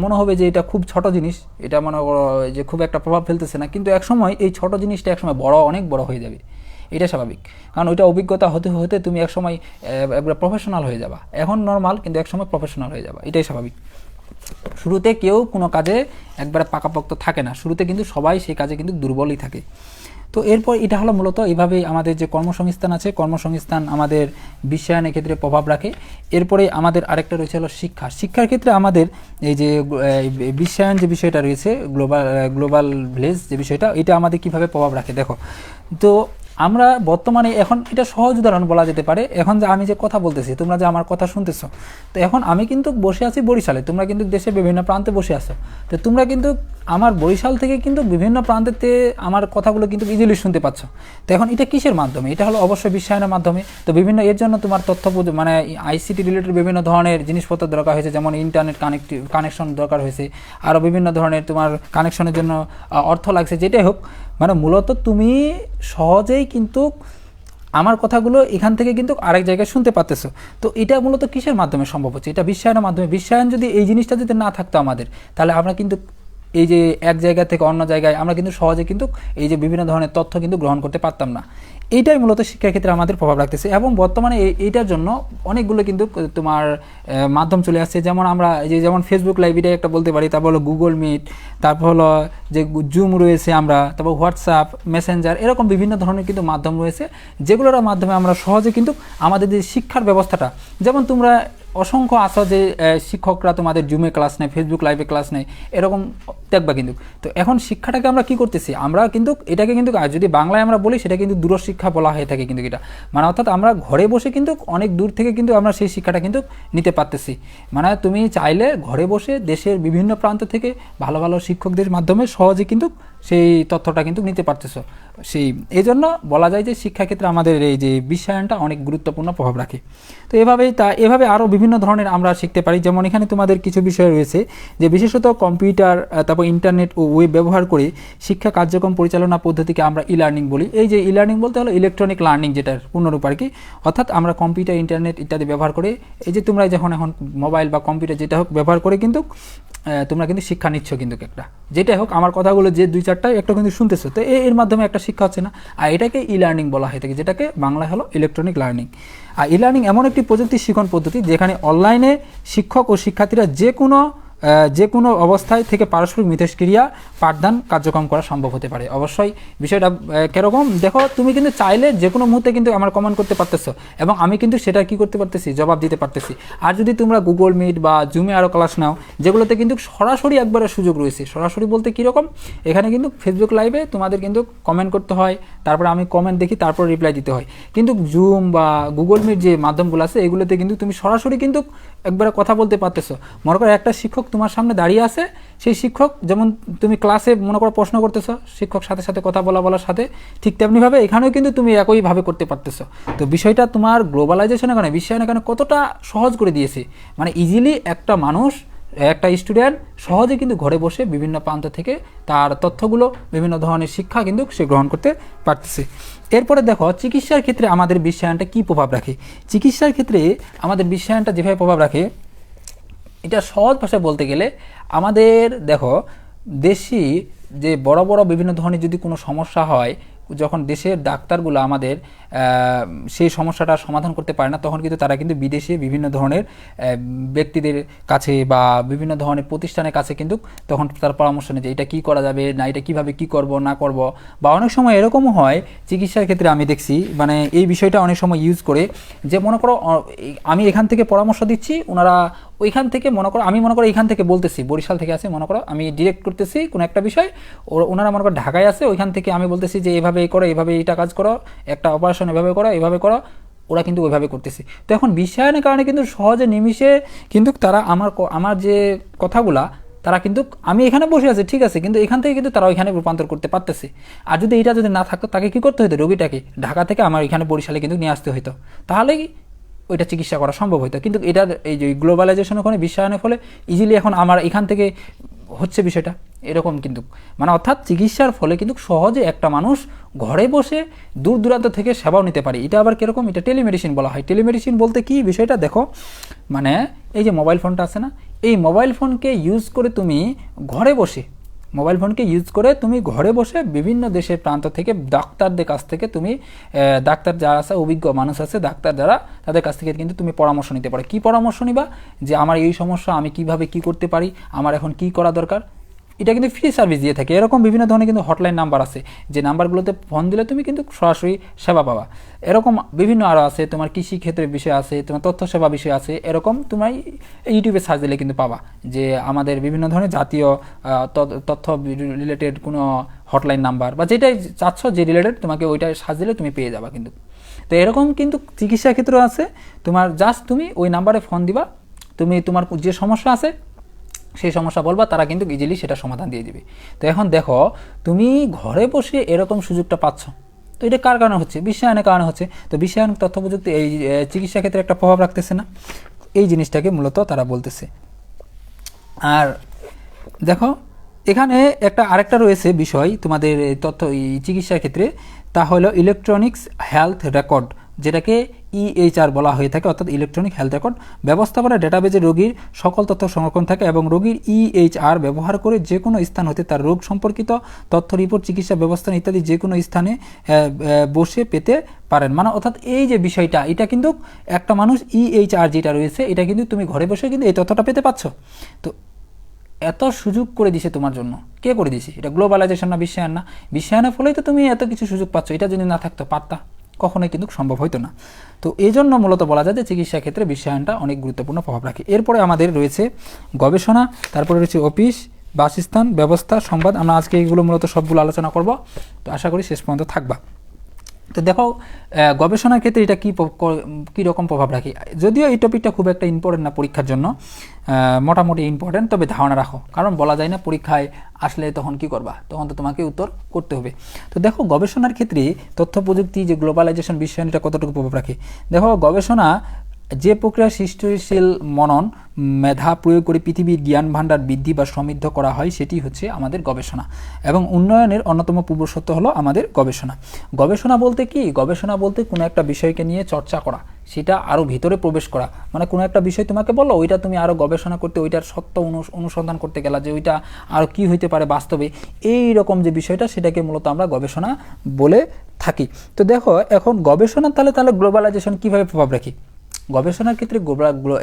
মনে হবে যে এটা খুব ছোট জিনিস, এটা মনে করো যে খুব একটা প্রভাব ফেলতেছে না, কিন্তু এক সময় এই ছোট জিনিসটা এক সময় অনেক বড় হয়ে যাবে। এটা স্বাভাবিক, কারণ ওইটা অভিজ্ঞতা হতে হতে তুমি এক সময় একবার প্রফেশনাল হয়ে যাবা। এখন নর্মাল, কিন্তু এক সময় প্রফেশনাল হয়ে যাবা, এটাই স্বাভাবিক। শুরুতে কেউ কোনো কাজে একবারে পাকাপোক্ত থাকে না, শুরুতে কিন্তু সবাই সেই কাজে কিন্তু দুর্বলই থাকে। তো এরপর এটা হলো মূলত এইভাবেই আমাদের যে কর্মসংস্থান আছে, কর্মসংস্থান আমাদের বিশ্বায়নের ক্ষেত্রে প্রভাব রাখে। এরপরে আমাদের আরেকটা রয়েছে হলো শিক্ষা। শিক্ষার ক্ষেত্রে আমাদের এই যে বিশ্বায়ন যে বিষয়টা রয়েছে, গ্লোবাল ভিলেজ যে বিষয়টা, এটা আমাদের কিভাবে প্রভাব রাখে দেখো। তো আমরা বর্তমানে এখন এটা সহজ উদাহরণ বলা যেতে পারে। এখন যে আমি যে কথা বলতেছি, তোমরা যে আমার কথা শুনতেছ, তো এখন আমি কিন্তু বসে আছি বরিশালে, তোমরা কিন্তু দেশের বিভিন্ন প্রান্তে বসে আছো। তো তোমরা কিন্তু আমার বরিশাল থেকে কিন্তু বিভিন্ন প্রান্তেতে আমার কথাগুলো কিন্তু ইজিলি শুনতে পাচ্ছ। তো এখন এটা কিসের মাধ্যমে? এটা হলো অবশ্যই বিশ্বায়নের মাধ্যমে। তো বিভিন্ন এর জন্য তোমার তথ্য মানে আইসিটি রিলেটেড বিভিন্ন ধরনের জিনিসপত্র দরকার হয়েছে, যেমন ইন্টারনেট কানেকশন দরকার হয়েছে, আরও বিভিন্ন ধরনের তোমার কানেকশনের জন্য অর্থ লাগছে। যেটাই হোক, মানে মূলত তুমি সহজেই কিন্তু আমার কথাগুলো এখান থেকে কিন্তু আরেক জায়গায় শুনতে পারতেছো। তো এটা মূলত কিসের মাধ্যমে সম্ভব হচ্ছে? এটা বিশ্বায়নের মাধ্যমে। বিশ্বায়ন যদি এই জিনিসটা যদি না থাকতো আমাদের, তাহলে আমরা কিন্তু এই যে এক জায়গা থেকে অন্য জায়গায় আমরা কিন্তু সহজে কিন্তু এই যে বিভিন্ন ধরনের তথ্য কিন্তু গ্রহণ করতে পারতাম না। এইটাই মূলত শিক্ষার ক্ষেত্রে আমাদের প্রভাব রাখতেছে। এবং বর্তমানে এইটার জন্য অনেকগুলো কিন্তু তোমার মাধ্যম চলে আসছে। যেমন আমরা যেমন ফেসবুক লাইভ, এটাই একটা বলতে পারি। তারপর হলো গুগল মিট, তারপর হলো যে জুম রয়েছে, আমরা তারপর হোয়াটসঅ্যাপ, মেসেঞ্জার, এরকম বিভিন্ন ধরনের কিন্তু মাধ্যম রয়েছে, যেগুলোর মাধ্যমে আমরা সহজে কিন্তু আমাদের যে শিক্ষার ব্যবস্থাটা, যেমন তোমরা অসংখ্য আছো যে শিক্ষকরা তোমাদের জুমে ক্লাস নেয়, ফেসবুক লাইভে ক্লাস নেয়, এরকম দেখবা কিন্তু। তো এখন শিক্ষাটাকে আমরা কি করতেছি, আমরা কিন্তু এটাকে কিন্তু যদি বাংলায় আমরা বলি, সেটা কিন্তু দূরশিক্ষা বলা হয়ে থাকে কিন্তু এটা, মানে অর্থাৎ আমরা ঘরে বসে কিন্তু অনেক দূর থেকে কিন্তু আমরা সেই শিক্ষাটা কিন্তু নিতে পারতেছি। মানে তুমি চাইলে ঘরে বসে দেশের বিভিন্ন প্রান্ত থেকে ভালো ভালো শিক্ষকদের মাধ্যমে সহজে কিন্তু সেই তথ্যটা কিন্তু নিতে পারতেছো। এই জন্য বলা যায় যে শিক্ষাক্ষেত্রে আমাদের এই যে বিশ্বায়নটা অনেক গুরুত্বপূর্ণ প্রভাব রাখে। তো এভাবে আরও বিভিন্ন ধরনের আমরা শিখতে পারি। যেমন এখানে তোমাদের কিছু বিষয় রয়েছে যে বিশেষত কম্পিউটার, তারপর ইন্টারনেট ও ওয়েব ব্যবহার করে শিক্ষা কার্যক্রম পরিচালনা পদ্ধতিকে আমরা ই লার্নিং বলি। এই যে ই লার্নিং বলতে হলো ইলেকট্রনিক লার্নিং, যেটার পূর্ণরূপ আর কি। অর্থাৎ আমরা কম্পিউটার, ইন্টারনেট ইত্যাদি ব্যবহার করে, এই যে তোমরা যখন এখন মোবাইল বা কম্পিউটার যেটা হোক ব্যবহার করে কিন্তু তোমরা কিন্তু শিক্ষা নিচ্ছ কিন্তু একটা, যেটাই হোক আমার কথাগুলো যে 2-4টা একটা কিন্তু শুনতেছো, তো এর মাধ্যমে একটা শিক্ষা হচ্ছে না। আর এটাকে ই লার্নিং বলা হয়ে থাকে, যেটাকে বাংলায় হলো ইলেকট্রনিক লার্নিং। আর ই লার্নিং এমন একটি প্রযুক্তি শিক্ষণ পদ্ধতি যেখানে অনলাইনে শিক্ষক ও শিক্ষার্থীরা যে কোনো অবস্থায় থেকে পারস্পরিক মিথস্ক্রিয়া পাঠদান কার্যক্রম করা সম্ভব হতে পারে। অবশ্যই বিষয়টা কীরকম দেখো, তুমি কিন্তু চাইলে যে কোনো মুহূর্তে কিন্তু আমার কমেন্ট করতে পারতেছো, এবং আমি কিন্তু সেটা কি করতে পারতেছি, জবাব দিতে পারতেছি। আর যদি তোমরা গুগল মিট বা জুমে আরও ক্লাস নাও, যেগুলোতে কিন্তু সরাসরি একবারে সুযোগ রয়েছে, সরাসরি বলতে কীরকম, এখানে কিন্তু ফেসবুক লাইভে তোমাদের কিন্তু কমেন্ট করতে হয়, তারপরে আমি কমেন্ট দেখি, তারপর রিপ্লাই দিতে হয়। কিন্তু জুম বা গুগল মিট যে মাধ্যমগুলো আছে, এগুলোতে কিন্তু তুমি সরাসরি কিন্তু একবারে কথা বলতে পারতেছো। মনে করো একটা শিক্ষক তোমার সামনে দাঁড়িয়ে আছে, সেই শিক্ষক যেমন তুমি ক্লাসে মনে করো প্রশ্ন করতেছো, শিক্ষক সাথে সাথে কথা বলার সাথে, ঠিক তেমনিভাবে এখানেও কিন্তু তুমি একইভাবে করতে পারতেছো। তো বিষয়টা তোমার গ্লোবালাইজেশনের কারণে, বিশ্বায়নের কারণে কতটা সহজ করে দিয়েছে। মানে ইজিলি একটা মানুষ, একটা স্টুডেন্ট সহজে কিন্তু ঘরে বসে বিভিন্ন প্রান্ত থেকে তার তথ্যগুলো, বিভিন্ন ধরনের শিক্ষা কিন্তু সে গ্রহণ করতে পারতেছে। এরপরে দেখো চিকিৎসার ক্ষেত্রে আমাদের বিশ্বায়নটা কী প্রভাব রাখে। চিকিৎসার ক্ষেত্রে আমাদের বিশ্বায়নটা যেভাবে প্রভাব রাখে, এটা সহজ ভাষায় বলতে গেলে, আমাদের দেখো দেশি যে বড় বড় বিভিন্ন ধরনের যদি কোনো সমস্যা হয়, যখন দেশের ডাক্তারগুলো আমাদের সেই সমস্যাটা সমাধান করতে পারে না, তখন কিন্তু তারা কিন্তু বিদেশে বিভিন্ন ধরনের ব্যক্তিদের কাছে বা বিভিন্ন ধরনের প্রতিষ্ঠানের কাছে কিন্তু তখন তার পরামর্শ নেয় যে এটা কী করা যাবে না, এটা কীভাবে কী করব না করব। বা অনেক সময় এরকমও হয় চিকিৎসার ক্ষেত্রে, আমি দেখছি মানে এই বিষয়টা অনেক সময় ইউজ করে, যে মনে করো আমি এখান থেকে পরামর্শ দিচ্ছি, ওনারা ওইখান থেকে আমি মনে করো এখান থেকে বলতেছি, বরিশাল থেকে আছে, মনে করো আমি ডিরেক্ট করতেছি কোনো একটা বিষয়, ওনারা মনে করো ঢাকায় আছে, ওইখান থেকে আমি বলতেছি যে এভাবে করো, এভাবে এটা কাজ করো, একটা অপারেশন এভাবে করো, এভাবে করো, ওরা কিন্তু ওইভাবে করতেছে। তো এখন বিশ্বায়নের কারণে কিন্তু সহজে নিমিষে কিন্তু তারা আমার যে কথাগুলা তারা কিন্তু আমি এখানে বসে আছি ঠিক আছে, কিন্তু এখান থেকে কিন্তু তারা ওইখানে রূপান্তর করতে পারতেছে। আর যদি এটা যদি না থাকতো তাকে কী করতে হতো, রোগীটাকে ঢাকা থেকে আমার এখানে বরিশালে কিন্তু নিয়ে আসতে হতো, তাহলেই ওইটা চিকিৎসা করা সম্ভব হতো। কিন্তু এটার এই যে গ্লোবালাইজেশনের ফলে, বিশ্বায়নের ফলে ইজিলি এখন আমার এখান থেকে হচ্ছে বিষয়টা এরকম। কিন্তু মানে অর্থাৎ চিকিৎসার ফলে কিন্তু সহজে একটা মানুষ ঘরে বসে দূর দূরান্ত থেকে সেবাও নিতে পারে। এটা আবার কীরকম, এটা টেলিমেডিসিন বলা হয়। টেলিমেডিসিন বলতে কি বিষয়টা দেখো, মানে এই যে মোবাইল ফোনটা আছে না, এই মোবাইল ফোনকে ইউজ করে তুমি ঘরে বসে বিভিন্ন দেশের প্রান্ত থেকে ডাক্তারদের কাছ থেকে তুমি ডাক্তার যারা আছে, অভিজ্ঞ মানুষ আছে ডাক্তার যারা, তাদের কাছ থেকে কিন্তু তুমি পরামর্শ নিতে পারো। কী পরামর্শ নিবা, যে আমার এই সমস্যা, আমি কিভাবে কি করতে পারি, আমার এখন কি করা দরকার। এটা কিন্তু ফ্রি সার্ভিস দিয়ে থাকে। এরকম বিভিন্ন ধরনের কিন্তু হটলাইন নাম্বার আছে, যে নাম্বারগুলোতে ফোন দিলে তুমি কিন্তু সরাসরি সেবা পাবা। এরকম বিভিন্ন আরও আছে, তোমার কৃষি ক্ষেত্রের বিষয় আছে, তোমার তথ্য সেবা বিষয় আছে, এরকম তোমার ইউটিউবে সার্চ দিলে কিন্তু পাবা যে আমাদের বিভিন্ন ধরনের জাতীয় তথ্য রিলেটেড কোনো হটলাইন নাম্বার বা যেটাই চাচ্ছ যে রিলেটেড, তোমাকে ওইটা সার্চ দিলে তুমি পেয়ে যাবা কিন্তু। তো এরকম কিন্তু চিকিৎসা ক্ষেত্রেও আছে, তোমার জাস্ট তুমি ওই নাম্বারে ফোন দিবা, তুমি তোমার যে সমস্যা আছে সেই সমস্যা বলবা, তারা কিন্তু ইজিলি সেটা সমাধান দিয়ে দিবে। তো এখন দেখো তুমি ঘরে বসে এরকম সুযোগটা পাচ্ছ, তো এটা কার কারণে হচ্ছে, বিশ্বায়নের কারণে হচ্ছে। তো বিশ্বায়ন তথ্য প্রযুক্তি এই চিকিৎসা ক্ষেত্রে একটা প্রভাব রাখতেছে না, এই জিনিসটাকে মূলত তারা বলতেছে। আর দেখো এখানে আরেকটা রয়েছে বিষয় তোমাদের তথ্য চিকিৎসার ক্ষেত্রে, তা হলো ইলেকট্রনিক্স হেলথ রেকর্ড, যেটাকে EHR বলা হয়ে থাকে, অর্থাৎ ইলেকট্রনিক হেলথ রেকর্ড ব্যবস্থাপনা ডেটাবেজে রোগীর সকল তথ্য সংরক্ষণ থাকে এবং রোগীর EHR ব্যবহার করে যে কোনো স্থান হতে তার রোগ সম্পর্কিত তথ্য, রিপোর্ট, চিকিৎসা ব্যবস্থা ইত্যাদি যে কোনো স্থানে বসে পেতে পারেন। মানে অর্থাৎ এই যে বিষয়টা, এটা কিন্তু একটা মানুষ EHR যেটা রয়েছে, এটা কিন্তু তুমি ঘরে বসে কিন্তু এই তথ্যটা পেতে পাচ্ছ। তো এত সুযোগ করে দিছে তোমার জন্য, কে করে দিছে? এটা গ্লোবালাইজেশন না বিশ্বায়ন না? বিশ্বায়নের ফলেই তো তুমি এত কিছু সুযোগ পাচ্ছ। এটা যদি না থাকতো পারতা, কখনোই কিন্তু সম্ভব হতো না। তো এই জন্য মূলত বলা যায় যে চিকিৎসা ক্ষেত্রে বিশ্বায়নটা অনেক গুরুত্বপূর্ণ প্রভাব রাখে। এরপরে আমাদের রয়েছে গবেষণা, তারপরে রয়েছে অফিস, বাসস্থান, ব্যবস্থা, সংবাদ। আমরা আজকে এইগুলো মূলত সবগুলো আলোচনা করব, তো আশা করি শেষ পর্যন্ত থাকবা। তো দেখো গবেষণার ক্ষেত্রে এটা কী রকম প্রভাব রাখে। যদিও এই টপিকটা খুব একটা ইম্পর্টেন্ট না পরীক্ষার জন্য, মোটামুটি ইম্পর্টেন্ট, তবে ধারণা রাখো, কারণ বলা যায় না পরীক্ষায় আসলে তখন কি করবা, তখন তো তোমাকে উত্তর করতে হবে। তো দেখো গবেষণার ক্ষেত্রে তথ্য প্রযুক্তি যে গ্লোবালাইজেশন বিশ্বায়নটা কতটুকু প্রভাব রাখে। দেখো গবেষণা যে প্রক্রিয়া সৃষ্টিশীল মনন মেধা প্রয়োগ করে পৃথিবীর জ্ঞান ভাণ্ডার বৃদ্ধি বা সমৃদ্ধ করা হয়, সেটি হচ্ছে আমাদের গবেষণা। এবং উন্নয়নের অন্যতম পূর্বশর্ত হলো আমাদের গবেষণা। গবেষণা বলতে কি? গবেষণা বলতে কোনো একটা বিষয়কে নিয়ে চর্চা করা, সেটা আরও ভিতরে প্রবেশ করা। মানে কোনো একটা বিষয় তোমাকে বললো, ওইটা তুমি আরও গবেষণা করতে, ওইটার সত্য অনুসন্ধান করতে গেলা, যে ওইটা আরও কী হইতে পারে বাস্তবে, এই রকম যে বিষয়টা, সেটাকে মূলত আমরা গবেষণা বলে থাকি। তো দেখো এখন গবেষণা তাহলে গ্লোবালাইজেশন কীভাবে প্রভাব রাখে। গবেষণার ক্ষেত্রে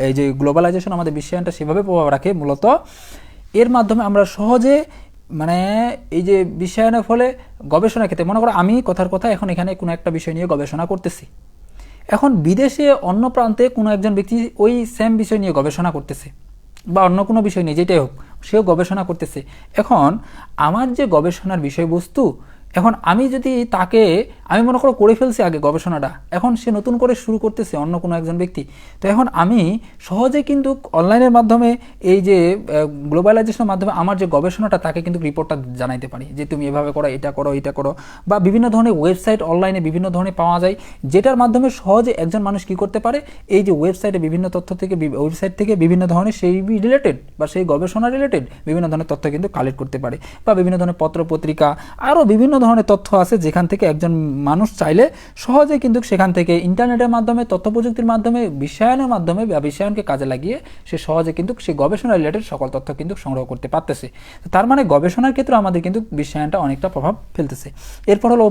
এই যে গ্লোবালাইজেশন আমাদের বিশ্বায়নটা সেভাবে প্রভাব রাখে, মূলত এর মাধ্যমে আমরা সহজে, মানে এই যে বিশ্বায়নের ফলে গবেষণার ক্ষেত্রে, মনে করো আমি কথার কথা এখন এখানে কোনো একটা বিষয় নিয়ে গবেষণা করতেছি, এখন বিদেশে অন্য প্রান্তে কোনো একজন ব্যক্তি ওই সেম বিষয় নিয়ে গবেষণা করতেছে, বা অন্য কোনো বিষয় নিয়ে যেটাই হোক, সেও গবেষণা করতেছে। এখন আমার যে গবেষণার বিষয়বস্তু, এখন আমি যদি তাকে, আমি মনে করো করে ফেলছি আগে গবেষণাটা, এখন সে নতুন করে শুরু করতেছে অন্য কোনো একজন ব্যক্তি, তো এখন আমি সহজে কিন্তু অনলাইনের মাধ্যমে, এই যে গ্লোবালাইজেশনের মাধ্যমে আমার যে গবেষণাটা, তাকে কিন্তু রিপোর্টটা জানাইতে পারি যে তুমি এভাবে করো, এটা করো, বা বিভিন্ন ধরনের ওয়েবসাইট অনলাইনে বিভিন্ন ধরনের পাওয়া যায়, যেটার মাধ্যমে সহজে একজন মানুষ কী করতে পারে, এই যে ওয়েবসাইটে বিভিন্ন তথ্য থেকে, ওয়েবসাইট থেকে বিভিন্ন ধরনের সেই রিলেটেড বা সেই গবেষণা রিলেটেড বিভিন্ন ধরনের তথ্য কিন্তু কালেক্ট করতে পারে, বা বিভিন্ন ধরনের পত্র পত্রিকা, আরও বিভিন্ন ধরনের তথ্য আছে, যেখান থেকে একজন মানুষ চাইলে সহজে কিন্তু সেখান থেকে ইন্টারনেটের মাধ্যমে, তথ্য প্রযুক্তির মাধ্যমে, বিশ্বায়নের মাধ্যমে বা বিশ্বায়নকে কাজে লাগিয়ে সে সহজে কিন্তু সে গবেষণা রিলেটেড সকল তথ্য কিন্তু সংগ্রহ করতে পারতেছে। তার মানে গবেষণার ক্ষেত্রে আমাদের কিন্তু বিশ্বায়নটা অনেকটা প্রভাব ফেলতেছে। এরপর হলো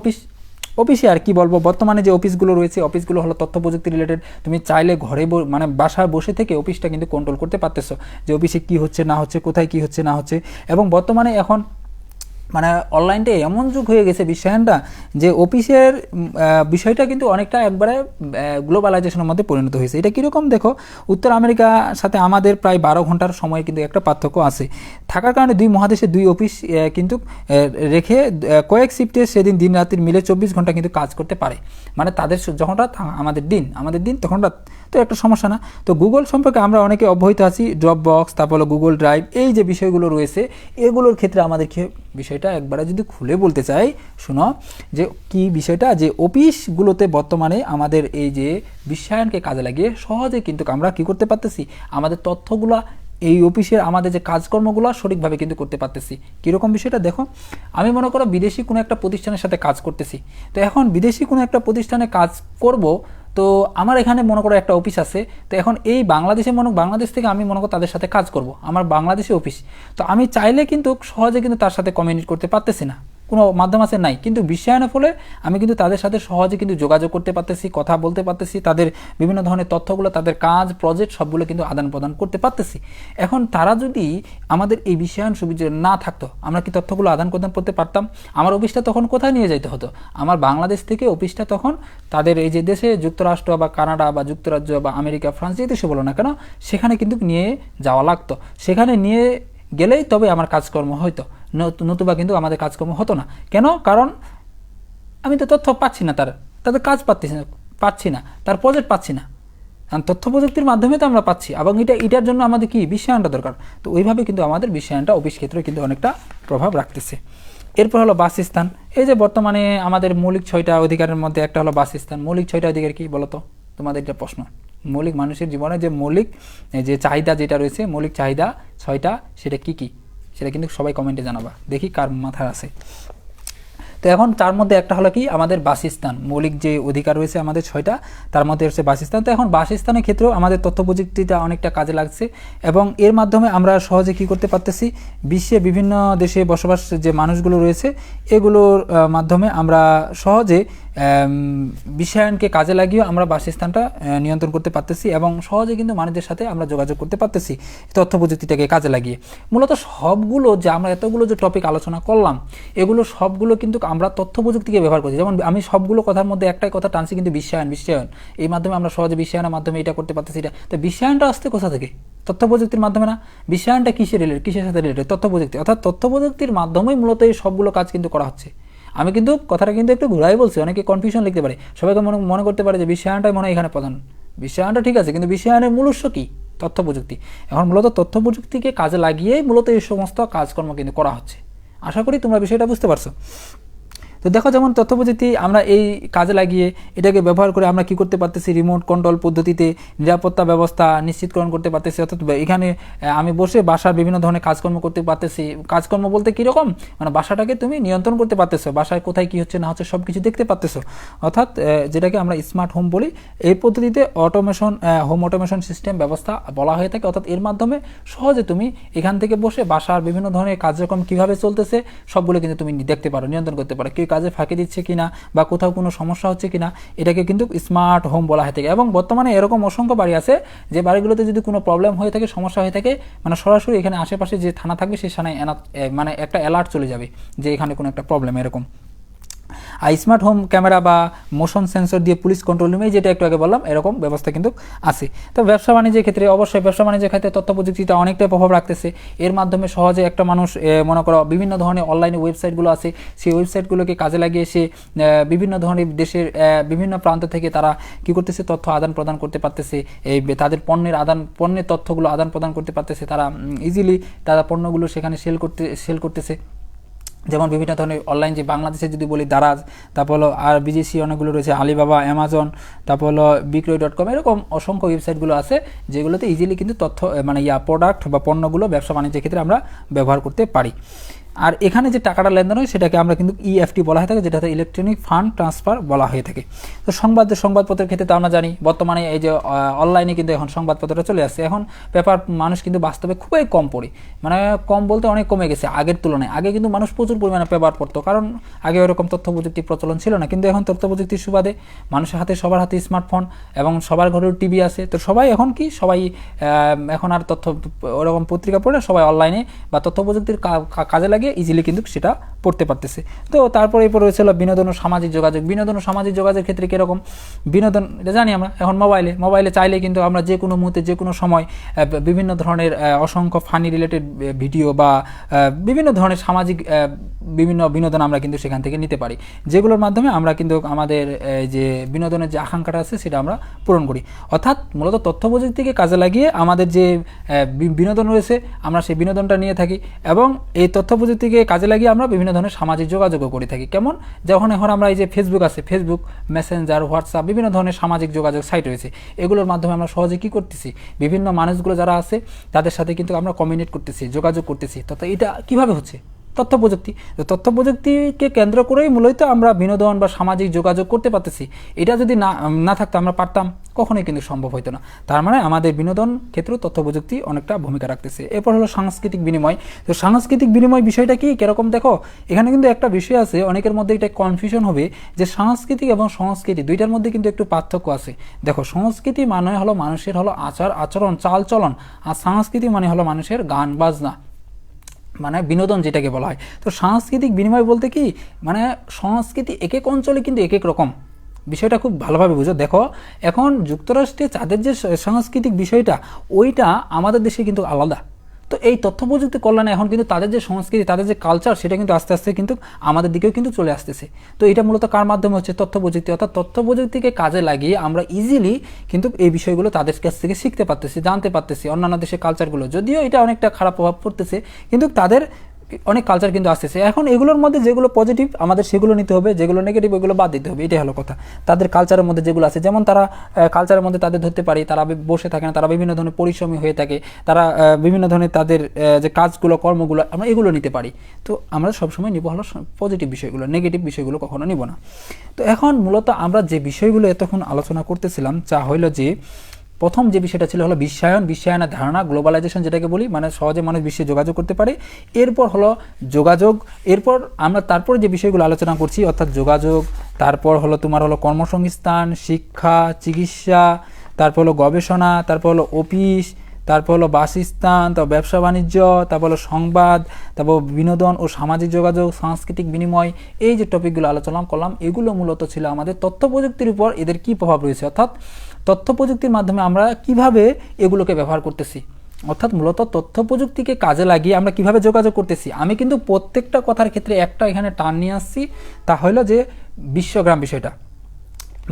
অফিসে আর কি বলবো, বর্তমানে যে অফিসগুলো রয়েছে, অফিসগুলো হলো তথ্য প্রযুক্তি রিলেটেড। তুমি চাইলে ঘরে মানে বাসায় বসে থেকে অফিসটা কিন্তু কন্ট্রোল করতে পারতেছো, যে অফিসে কী হচ্ছে না হচ্ছে, কোথায় কী হচ্ছে না হচ্ছে। এবং বর্তমানে এখন মানে অনলাইনটা এমন যুগ হয়ে গেছে বিশ্বায়নটা, যে অফিসের বিষয়টা কিন্তু অনেকটা একবারে গ্লোবালাইজেশনের মধ্যে পরিণত হয়েছে। এটা কীরকম দেখো, উত্তর আমেরিকার সাথে আমাদের প্রায় 12 ঘন্টার সময় কিন্তু একটা পার্থক্য আছে। থাকার কারণে দুই মহাদেশে দুই অফিস কিন্তু রেখে কয়েক শিফটে সেদিন দিন রাত্রির মিলে 24 ঘন্টা কিন্তু কাজ করতে পারে। মানে তাদের যখন রাত আমাদের দিন তখন রাত, তো একটা সমস্যা না। তো গুগল সম্পর্কে আমরা অনেকে অবহিত আছি, ড্রপ বক্স, তারপর গুগল ড্রাইভ, এই যে বিষয়গুলো রয়েছে এগুলোর ক্ষেত্রে আমাদেরকে বিষয়টা একবারে যদি খুলে বলতে চাই, শোনো যে কি বিষয়টা, যে অফিসগুলোতে বর্তমানে আমাদের এই যে বিশ্বায়নকে কাজে লাগিয়ে সহজে কিন্তু আমরা কি করতে পারতেছি, আমাদের তথ্যগুলা এই অফিসের আমাদের যে কাজকর্মগুলো সঠিকভাবে কিন্তু করতে পারতেছি। কীরকম বিষয়টা দেখো, আমি মনে করো বিদেশি কোনো একটা প্রতিষ্ঠানের সাথে কাজ করতেছি, তো এখন বিদেশি কোনো একটা প্রতিষ্ঠানে কাজ করব, তো আমার এখানে মনে করো একটা অফিস আছে, তো এখন এই বাংলাদেশ থেকে আমি মনে করো তাদের সাথে কাজ করব, আমার বাংলাদেশি অফিস, তো আমি চাইলে কিন্তু সহজে কিন্তু তার সাথে কমিউনিকেট করতে পারতেছি না, কোনো মাধ্যম আছে নাই। কিন্তু বিশ্বায়নের ফলে আমি কিন্তু তাদের সাথে সহজে কিন্তু যোগাযোগ করতে পারতেছি, কথা বলতে পারতেছি, তাদের বিভিন্ন ধরনের তথ্যগুলো, তাদের কাজ, প্রজেক্ট সবগুলো কিন্তু আদান প্রদান করতে পারতেছি। এখন তারা যদি আমাদের এই বিশ্বায়ন সুবিধা না থাকতো, আমরা কি তথ্যগুলো আদান প্রদান করতে পারতাম? আমার অফিসটা তখন কোথায় নিয়ে যেতে হতো? আমার বাংলাদেশ থেকে অফিসটা তখন তাদের এই যে দেশে যুক্তরাষ্ট্র বা কানাডা বা যুক্তরাজ্য বা আমেরিকা, ফ্রান্স, যে দেশে বলো না কেন, সেখানে কিন্তু নিয়ে যাওয়া লাগতো। সেখানে নিয়ে গেলেই তবে আমার কাজকর্ম হয়তো, নতুবা কিন্তু আমাদের কাজকর্ম হতো না। কেন? কারণ আমি তো তথ্য পাচ্ছি না, তাদের কাজ পাচ্ছি না, তার প্রজেক্ট পাচ্ছি না, কারণ তথ্য প্রযুক্তির মাধ্যমে তো আমরা পাচ্ছি, এবং এটার জন্য আমাদের কি বিশ্বায়নটা দরকার। তো ওইভাবে কিন্তু আমাদের বিশ্বায়নটা অফিস ক্ষেত্রে কিন্তু অনেকটা প্রভাব রাখতেছে। এরপর হলো বাসস্থান। এই যে বর্তমানে আমাদের মৌলিক 6টা অধিকারের মধ্যে একটা হলো বাসস্থান। মৌলিক 6টা অধিকার কি বলতো তোমাদের? এটা প্রশ্ন। মৌলিক মানুষের জীবনে যে মৌলিক যে চাহিদা যেটা রয়েছে, মৌলিক চাহিদা 6টা, সেটা কি কি, সেটা কিন্তু সবাই কমেন্টে জানাবা, দেখি কার মাথায় আছে। তো এখন তার মধ্যে একটা হলো কি আমাদের বাসস্থান। মৌলিক যে অধিকার রয়েছে আমাদের 6টা, তার মধ্যে হচ্ছে বাসস্থান। তো এখন বাসস্থানের ক্ষেত্রেও আমাদের তথ্য প্রযুক্তিটা অনেকটা কাজে লাগছে, এবং এর মাধ্যমে আমরা সহজে কি করতে পারতেছি, বিশ্বে বিভিন্ন দেশে বসবাস যে মানুষগুলো রয়েছে এগুলোর মাধ্যমে আমরা সহজে বিশ্বায়নকে কাজে লাগিয়েও আমরা বাসস্থানটা নিয়ন্ত্রণ করতে পারতেছি, এবং সহজে কিন্তু মানুষদের সাথে আমরা যোগাযোগ করতে পারতেছি তথ্য প্রযুক্তিটাকে কাজে লাগিয়ে। মূলত সবগুলো যে আমরা এতগুলো যে টপিক আলোচনা করলাম, এগুলো সবগুলো কিন্তু আমরা তথ্য প্রযুক্তিকে ব্যবহার করছি। যেমন আমি সবগুলো কথার মধ্যে একটাই কথা টানছি, কিন্তু বিশ্বায়ন, এই মাধ্যমে আমরা সহজে বিশ্বায়নের মাধ্যমে এটা করতে পারতেছি। এটা তো বিশ্বায়নটা আসতে কোথা থেকে? তথ্য প্রযুক্তির মাধ্যমে না? বিশ্বায়নটা কিসের সাথে রিলেটেড? তথ্য প্রযুক্তি। অর্থাৎ তথ্য প্রযুক্তির মাধ্যমেই মূলত এই সবগুলো কাজ কিন্তু করা হচ্ছে। আমি কিন্তু কথাটা কিন্তু একটু ঘুরাই বলছি, অনেকে কনফিউশন লিখতে পারে, সবাইকে মনে করতে পারে যে বিশ্বায়নটাই মনে হয় এখানে প্রধান। বিশ্বায়নটা ঠিক আছে, কিন্তু বিশ্বায়নের মূল উৎস কি? তথ্য প্রযুক্তি। এখন মূলত তথ্য প্রযুক্তিকে কাজে লাগিয়েই মূলত এই সমস্ত কাজকর্ম কিন্তু করা হচ্ছে। আশা করি তোমরা বিষয়টা বুঝতে পারছো। তো দেখো, যেমন তথ্য প্রযুক্তি আমরা এই কাজে লাগিয়ে এটাকে ব্যবহার করে আমরা কি করতে পারতেছি, রিমোট কন্ট্রোল পদ্ধতিতে নিরাপত্তা ব্যবস্থা নিশ্চিতকরণ করতে পারতেছি। অর্থাৎ এখানে আমি বসে বাসার বিভিন্ন ধরনের কাজকর্ম করতে পারতেছি। কাজকর্ম বলতে কীরকম, মানে বাসাটাকে তুমি নিয়ন্ত্রণ করতে পারতেছো, বাসায় কোথায় কী হচ্ছে না হচ্ছে সব কিছু দেখতে পারতেছো। অর্থাৎ যেটাকে আমরা স্মার্ট হোম বলি, এই পদ্ধতিতে হোম অটোমেশন সিস্টেম ব্যবস্থা বলা হয়ে থাকে। অর্থাৎ এর মাধ্যমে সহজে তুমি এখান থেকে বসে বাসার বিভিন্ন ধরনের কার্যক্রম কীভাবে চলতেছে সবগুলো কিন্তু তুমি দেখতে পারো, নিয়ন্ত্রণ করতে পারো। কেউ কাজে ফাঁকি দিচ্ছে কিনা বা কোথাও কোনো সমস্যা হচ্ছে কিনা, এটাকে কিন্তু স্মার্ট হোম বলা হয়ে থাকে। এবং বর্তমানে এরকম অসংখ্য বাড়ি আছে যে বাড়িগুলোতে যদি কোনো প্রবলেম হয়ে থাকে, সমস্যা হয়ে থাকে, মানে সরাসরি এখানে আশেপাশে যে থানা থাকবে সেই থানায় মানে একটা অ্যালার্ট চলে যাবে যে এখানে কোনো একটা প্রবলেম এরকম। আর স্মার্ট হোম ক্যামেরা বা মোশন সেন্সর দিয়ে পুলিশ কন্ট্রোল রুমে, যেটা একটু আগে বললাম, এরকম ব্যবস্থা কিন্তু আছে। তো ব্যবসা বাণিজ্যের ক্ষেত্রে অবশ্যই ব্যবসা বাণিজ্যের ক্ষেত্রে তথ্য প্রযুক্তিটা অনেকটাই প্রভাব রাখতেছে। এর মাধ্যমে সহজে একটা মানুষ মনে করো বিভিন্ন ধরনের অনলাইনে ওয়েবসাইটগুলো আছে, সেই ওয়েবসাইটগুলোকে কাজে লাগিয়ে সে বিভিন্ন ধরনের দেশের বিভিন্ন প্রান্ত থেকে তারা কী করতেছে, তথ্য আদান প্রদান করতে পারতেছে। এই তাদের পণ্যের তথ্যগুলো আদান প্রদান করতে পারতেছে, তারা ইজিলি তারা পণ্যগুলো সেখানে সেল করতেছে। যেমন বিভিন্ন ধরনের অনলাইন, যে বাংলাদেশে যদি বলি দারাজ, তারপর হলো আর বিদেশি অনেকগুলো রয়েছে, আলিবাবা, অ্যামাজন, তারপর হলো বিক্রয়.com, এরকম অসংখ্য ওয়েবসাইটগুলো আছে যেগুলোতে ইজিলি কিন্তু তথ্য মানে প্রোডাক্ট বা পণ্যগুলো ব্যবসা বাণিজ্যের ক্ষেত্রে আমরা ব্যবহার করতে পারি। আর এখানে যে টাকাটা লেনদেন হয় সেটাকে আমরা কিন্তু ইএফটি বলা হয়ে থাকে, যেটাতে ইলেকট্রনিক ফান্ড ট্রান্সফার বলা হয়ে থাকে। তো সংবাদপত্রের ক্ষেত্রে তো আমরা জানি বর্তমানে এই যে অনলাইনে কিন্তু এখন সংবাদপত্রটা চলে আসছে। এখন পেপার মানুষ কিন্তু বাস্তবে খুবই কম পড়ে, মানে কম বলতে অনেক কমে গেছে আগের তুলনায়। আগে কিন্তু মানুষ প্রচুর পরিমাণে পেপার পড়তো, কারণ আগে ওরকম তথ্য প্রযুক্তির প্রচলন ছিল না। কিন্তু এখন তথ্য প্রযুক্তির সুবাদে মানুষের হাতে, সবার হাতে স্মার্টফোন এবং সবার ঘরেও টিভি আছে। তো সবাই এখন আর তথ্য ওরকম পত্রিকা পড়ে, সবাই অনলাইনে বা তথ্য প্রযুক্তির কাজে লাগে ইজিলি কিন্তু সেটা পড়তে পারতেছে। তো তারপরে এরপর রয়েছে হলো বিনোদন ও সামাজিক যোগাযোগ। বিনোদন ও সামাজিক যোগাযোগের ক্ষেত্রে কীরকম বিনোদন, এটা জানি আমরা এখন মোবাইলে চাইলে কিন্তু আমরা যে কোনো মুহূর্তে যে কোনো সময় বিভিন্ন ধরনের অসংখ্য ফানি রিলেটেড ভিডিও বা বিভিন্ন ধরনের সামাজিক বিভিন্ন বিনোদন আমরা কিন্তু সেখান থেকে নিতে পারি, যেগুলোর মাধ্যমে আমরা কিন্তু আমাদের যে বিনোদনের যে আকাঙ্ক্ষাটা আছে সেটা আমরা পূরণ করি। অর্থাৎ মূলত তথ্য প্রযুক্তিকে কাজে লাগিয়ে আমাদের যে বিনোদন রয়েছে আমরা সেই বিনোদনটা নিয়ে থাকি, এবং এই তথ্য প্রযুক্তিকে কাজে লাগিয়ে আমরা বিভিন্ন ধরনের সামাজিক যোগাযোগও করে থাকি। কেমন, যখন এখন আমরা এই যে ফেসবুক আছে, ফেসবুক, মেসেঞ্জার, হোয়াটসঅ্যাপ, বিভিন্ন ধরনের সামাজিক যোগাযোগ সাইট রয়েছে, এগুলোর মাধ্যমে আমরা সহজে কী করতেছি, বিভিন্ন মানুষগুলো যারা আছে তাদের সাথে কিন্তু আমরা কমিউনিকেট করতেছি, যোগাযোগ করতেছি। তথা এটা কীভাবে হচ্ছে, তথ্য প্রযুক্তি। তো তথ্য প্রযুক্তিকে কেন্দ্র করেই মূলত আমরা বিনোদন বা সামাজিক যোগাযোগ করতে পারতেছি। এটা যদি না থাকতো, আমরা পারতাম, কখনোই কিন্তু সম্ভব হতো না। তার মানে আমাদের বিনোদন ক্ষেত্রেও তথ্য প্রযুক্তি অনেকটা ভূমিকা রাখতেছে। এরপর হলো সাংস্কৃতিক বিনিময়। তো সাংস্কৃতিক বিনিময় বিষয়টা কি কীরকম দেখো, এখানে কিন্তু একটা বিষয় আছে, অনেকের মধ্যে এটা কনফিউশন হবে যে সাংস্কৃতিক এবং সংস্কৃতি দুইটার মধ্যে কিন্তু একটু পার্থক্য আছে। দেখো, সংস্কৃতি মানে হলো মানুষের হলো আচার আচরণ, চাল চলন, আর সংস্কৃতি মানে হলো মানুষের গান বাজনা, মানে বিনোদন যেটাকে বলা হয়। তো সাংস্কৃতিক বিনিময় বলতে কি, মানে সংস্কৃতি এক এক অঞ্চলে কিন্তু এক এক রকম। বিষয়টা খুব ভালোভাবে বুঝো। দেখো, এখন যুক্তরাষ্ট্রে তাদের যে সাংস্কৃতিক বিষয়টা, ওইটা আমাদের দেশে কিন্তু আলাদা। তো এই তথ্য প্রযুক্তি কল্যাণে এখন কিন্তু তাদের যে সংস্কৃতি, তাদের যে কালচার, সেটা কিন্তু আস্তে আস্তে কিন্তু আমাদের দিকেও কিন্তু চলে আসতেছে। তো এটা মূলত কার মাধ্যমে হচ্ছে, তথ্য প্রযুক্তি। অর্থাৎ তথ্য প্রযুক্তিকে কাজে লাগিয়ে আমরা ইজিলি কিন্তু এই বিষয়গুলো তাদের কাছ থেকে শিখতে পারতেছি, জানতে পারতেছি, অন্যান্য দেশের কালচারগুলো। যদিও এটা অনেকটা খারাপ প্রভাব পড়তেছে, কিন্তু তাদের অনেক কালচার কিন্তু আসতেছে। এখন এগুলোর মধ্যে যেগুলো পজিটিভ আমাদের সেগুলো নিতে হবে, যেগুলো নেগেটিভ ওইগুলো বাদ দিতে হবে, এটাই হলো কথা। তাদের কালচারের মধ্যে যেগুলো আছে, যেমন তারা কালচারের মধ্যে তাদের ধরতে পারি, তারা বসে থাকে না, তারা বিভিন্ন ধরনের পরিশ্রমী হয়ে থাকে, তারা বিভিন্ন ধরনের তাদের যে কাজগুলো, কর্মগুলো, আমরা এগুলো নিতে পারি। তো আমরা সবসময় নিব হলো পজিটিভ বিষয়গুলো, নেগেটিভ বিষয়গুলো কখনো নিব না। তো এখন মূলত আমরা যে বিষয়গুলো এতক্ষণ আলোচনা করতেছিলাম, যা হইল যে প্রথম যে বিষয়টা ছিল হলো বিশ্বায়নের ধারণা, গ্লোবালাইজেশন যেটাকে বলি, মানে সহজে মানুষ বিশ্বে যোগাযোগ করতে পারে। এরপর হলো যোগাযোগ, এরপর আমরা তারপর যে বিষয়গুলো আলোচনা করছি, অর্থাৎ যোগাযোগ, তারপর হলো তোমার হলো কর্মসংস্থান, শিক্ষা, চিকিৎসা, তারপর হলো গবেষণা, তারপর হলো অফিস, তারপর হলো বাসস্থান, তারপর ব্যবসা বাণিজ্য, তারপর হলো সংবাদ, তারপর বিনোদন ও সামাজিক যোগাযোগ, সাংস্কৃতিক বিনিময়। এই যে টপিকগুলো আলোচনা করলাম, এগুলো মূলত ছিল আমাদের তথ্য প্রযুক্তির উপর এদের কী প্রভাব রয়েছে, অর্থাৎ তথ্য প্রযুক্তির মাধ্যমে আমরা কিভাবে এগুলোকে ব্যবহার করতেছি, অর্থাৎ মূলত তথ্য প্রযুক্তিকে কাজে লাগিয়ে আমরা কিভাবে যোগাযোগ করতেছি। আমি কিন্তু প্রত্যেকটা কথার ক্ষেত্রে একটা এখানে টান নিয়ে আসছি, তা হলো যে বিশ্বগ্রাম বিষয়টা।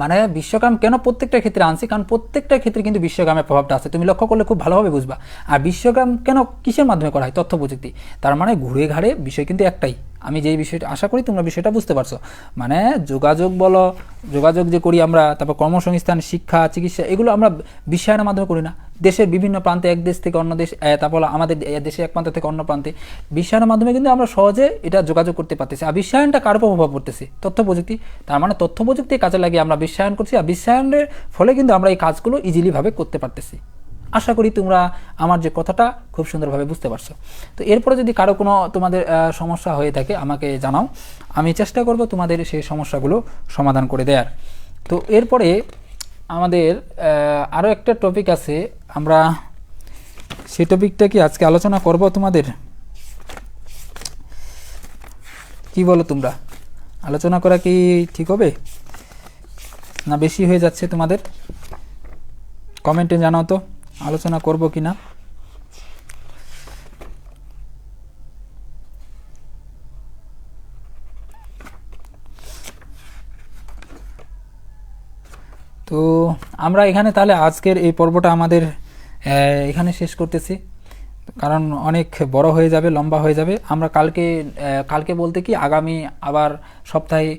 মানে বিশ্বগ্রাম কেন প্রত্যেকটা ক্ষেত্রে আনছি, কারণ প্রত্যেকটা ক্ষেত্রে কিন্তু বিশ্বগ্রামের প্রভাবটা আছে, তুমি লক্ষ্য করলে খুব ভালোভাবে বুঝবা। আর বিশ্বগ্রাম কেন, কিসের মাধ্যমে করা হয়, তথ্য প্রযুক্তি। তার মানে ঘুরে ঘাড়ে বিষয় কিন্তু একটাই। আমি যেই বিষয়টা আশা করি তোমরা বিষয়টা বুঝতে পারছো, মানে যোগাযোগ বলো, যোগাযোগ যে করি আমরা, তারপর কর্মসংস্থান, শিক্ষা, চিকিৎসা, এগুলো আমরা বিশ্বায়নের মাধ্যমে করি না। দেশের বিভিন্ন প্রান্তে, এক দেশ থেকে অন্য দেশ, তারপর আমাদের দেশে এক প্রান্ত থেকে অন্য প্রান্তে, বিশ্বায়নের মাধ্যমে কিন্তু আমরা সহজে এটা যোগাযোগ করতে পারতেছি। আর বিশ্বায়নটা কার উপর প্রভাব পড়তেছে, তথ্য প্রযুক্তি। তার মানে তথ্য প্রযুক্তি কাজে লাগিয়ে আমরা বিশ্বায়ন করছি, আর বিশ্বায়নের ফলে কিন্তু আমরা এই কাজগুলো ইজিলিভাবে করতে পারতেছি। আশা করি তোমরা আমার যে কথাটা খুব সুন্দরভাবে বুঝতে পারছো। তো এরপরে যদি কারো কোনো তোমাদের সমস্যা হয়ে থাকে আমাকে জানাও, আমি চেষ্টা করব তোমাদের সেই সমস্যাগুলো সমাধান করে দেওয়ার। তো এরপরে আমাদের আরও একটা টপিক আছে, আমরা সেই টপিকটা কি আজকে আলোচনা করব তোমাদের, কি বলো তোমরা? আলোচনা করা কি ঠিক হবে না বেশি হয়ে যাচ্ছে তোমাদের? কমেন্টে জানাও তো আলোচনা করব কি না। তো আমরা এখানে তাহলে আজকের এই পর্বটা আমাদের এখানে শেষ করতেছি, কারণ অনেক বড় হয়ে যাবে, লম্বা হয়ে যাবে। আমরা কালকে বলতে কি আগামী আবার সপ্তাহে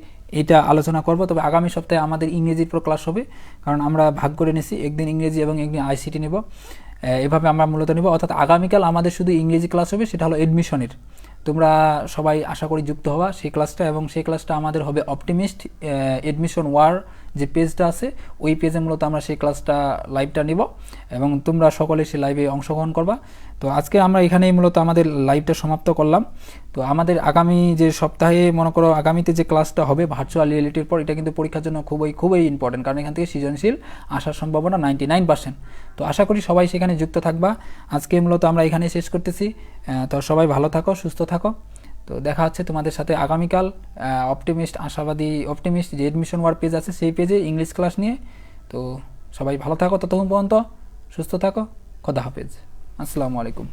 এটা আলোচনা করব। তবে আগামী সপ্তাহে আমাদের ইংরেজির উপর ক্লাস হবে, কারণ আমরা ভাগ করে নিয়েছি, একদিন ইংরেজি এবং একদিন আইসিটি নেব, এভাবে আমরা মূলত নেব। অর্থাৎ আগামীকাল আমাদের শুধু ইংরেজি ক্লাস হবে, সেটা হলো এডমিশনের। তোমরা সবাই আশা করি যুক্ত হওয়া সেই ক্লাসটা, এবং সেই ক্লাসটা আমাদের হবে অপটিমিস্ট এডমিশন ওয়ার যে পেজটা আছে, ওই পেজে মূলত আমরা সেই ক্লাসটা লাইভটা নিব, এবং তোমরা সকলে সেই লাইভে অংশগ্রহণ করবা। তো আজকে আমরা এখানেই মূলত আমাদের লাইভটা সমাপ্ত করলাম। তো আমাদের আগামী যে সপ্তাহে মনে করো আগামীতে যে ক্লাসটা হবে ভার্চুয়াল রিয়েলিটির পর, এটা কিন্তু পরীক্ষার জন্য খুবই ইম্পর্টেন্ট, কারণ এখান থেকে সৃজনশীল আসার সম্ভাবনা 99%। তো আশা করি সবাই সেখানে যুক্ত থাকবা। আজকে মূলত আমরা এখানে শেষ করতেছি। তো সবাই ভালো থাকো, সুস্থ থাকো। তো দেখা হচ্ছে তোমাদের সাথে আগামীকাল আশাবাদী অপটিমিস্ট যে এডমিশন ওয়ার পেজ আছে সেই পেজে ইংলিশ ক্লাস নিয়ে। তো সবাই ভালো থাকো, ততক্ষণ পর্যন্ত সুস্থ থাকো, খোদা হাফেজ, আসসালামু আলাইকুম।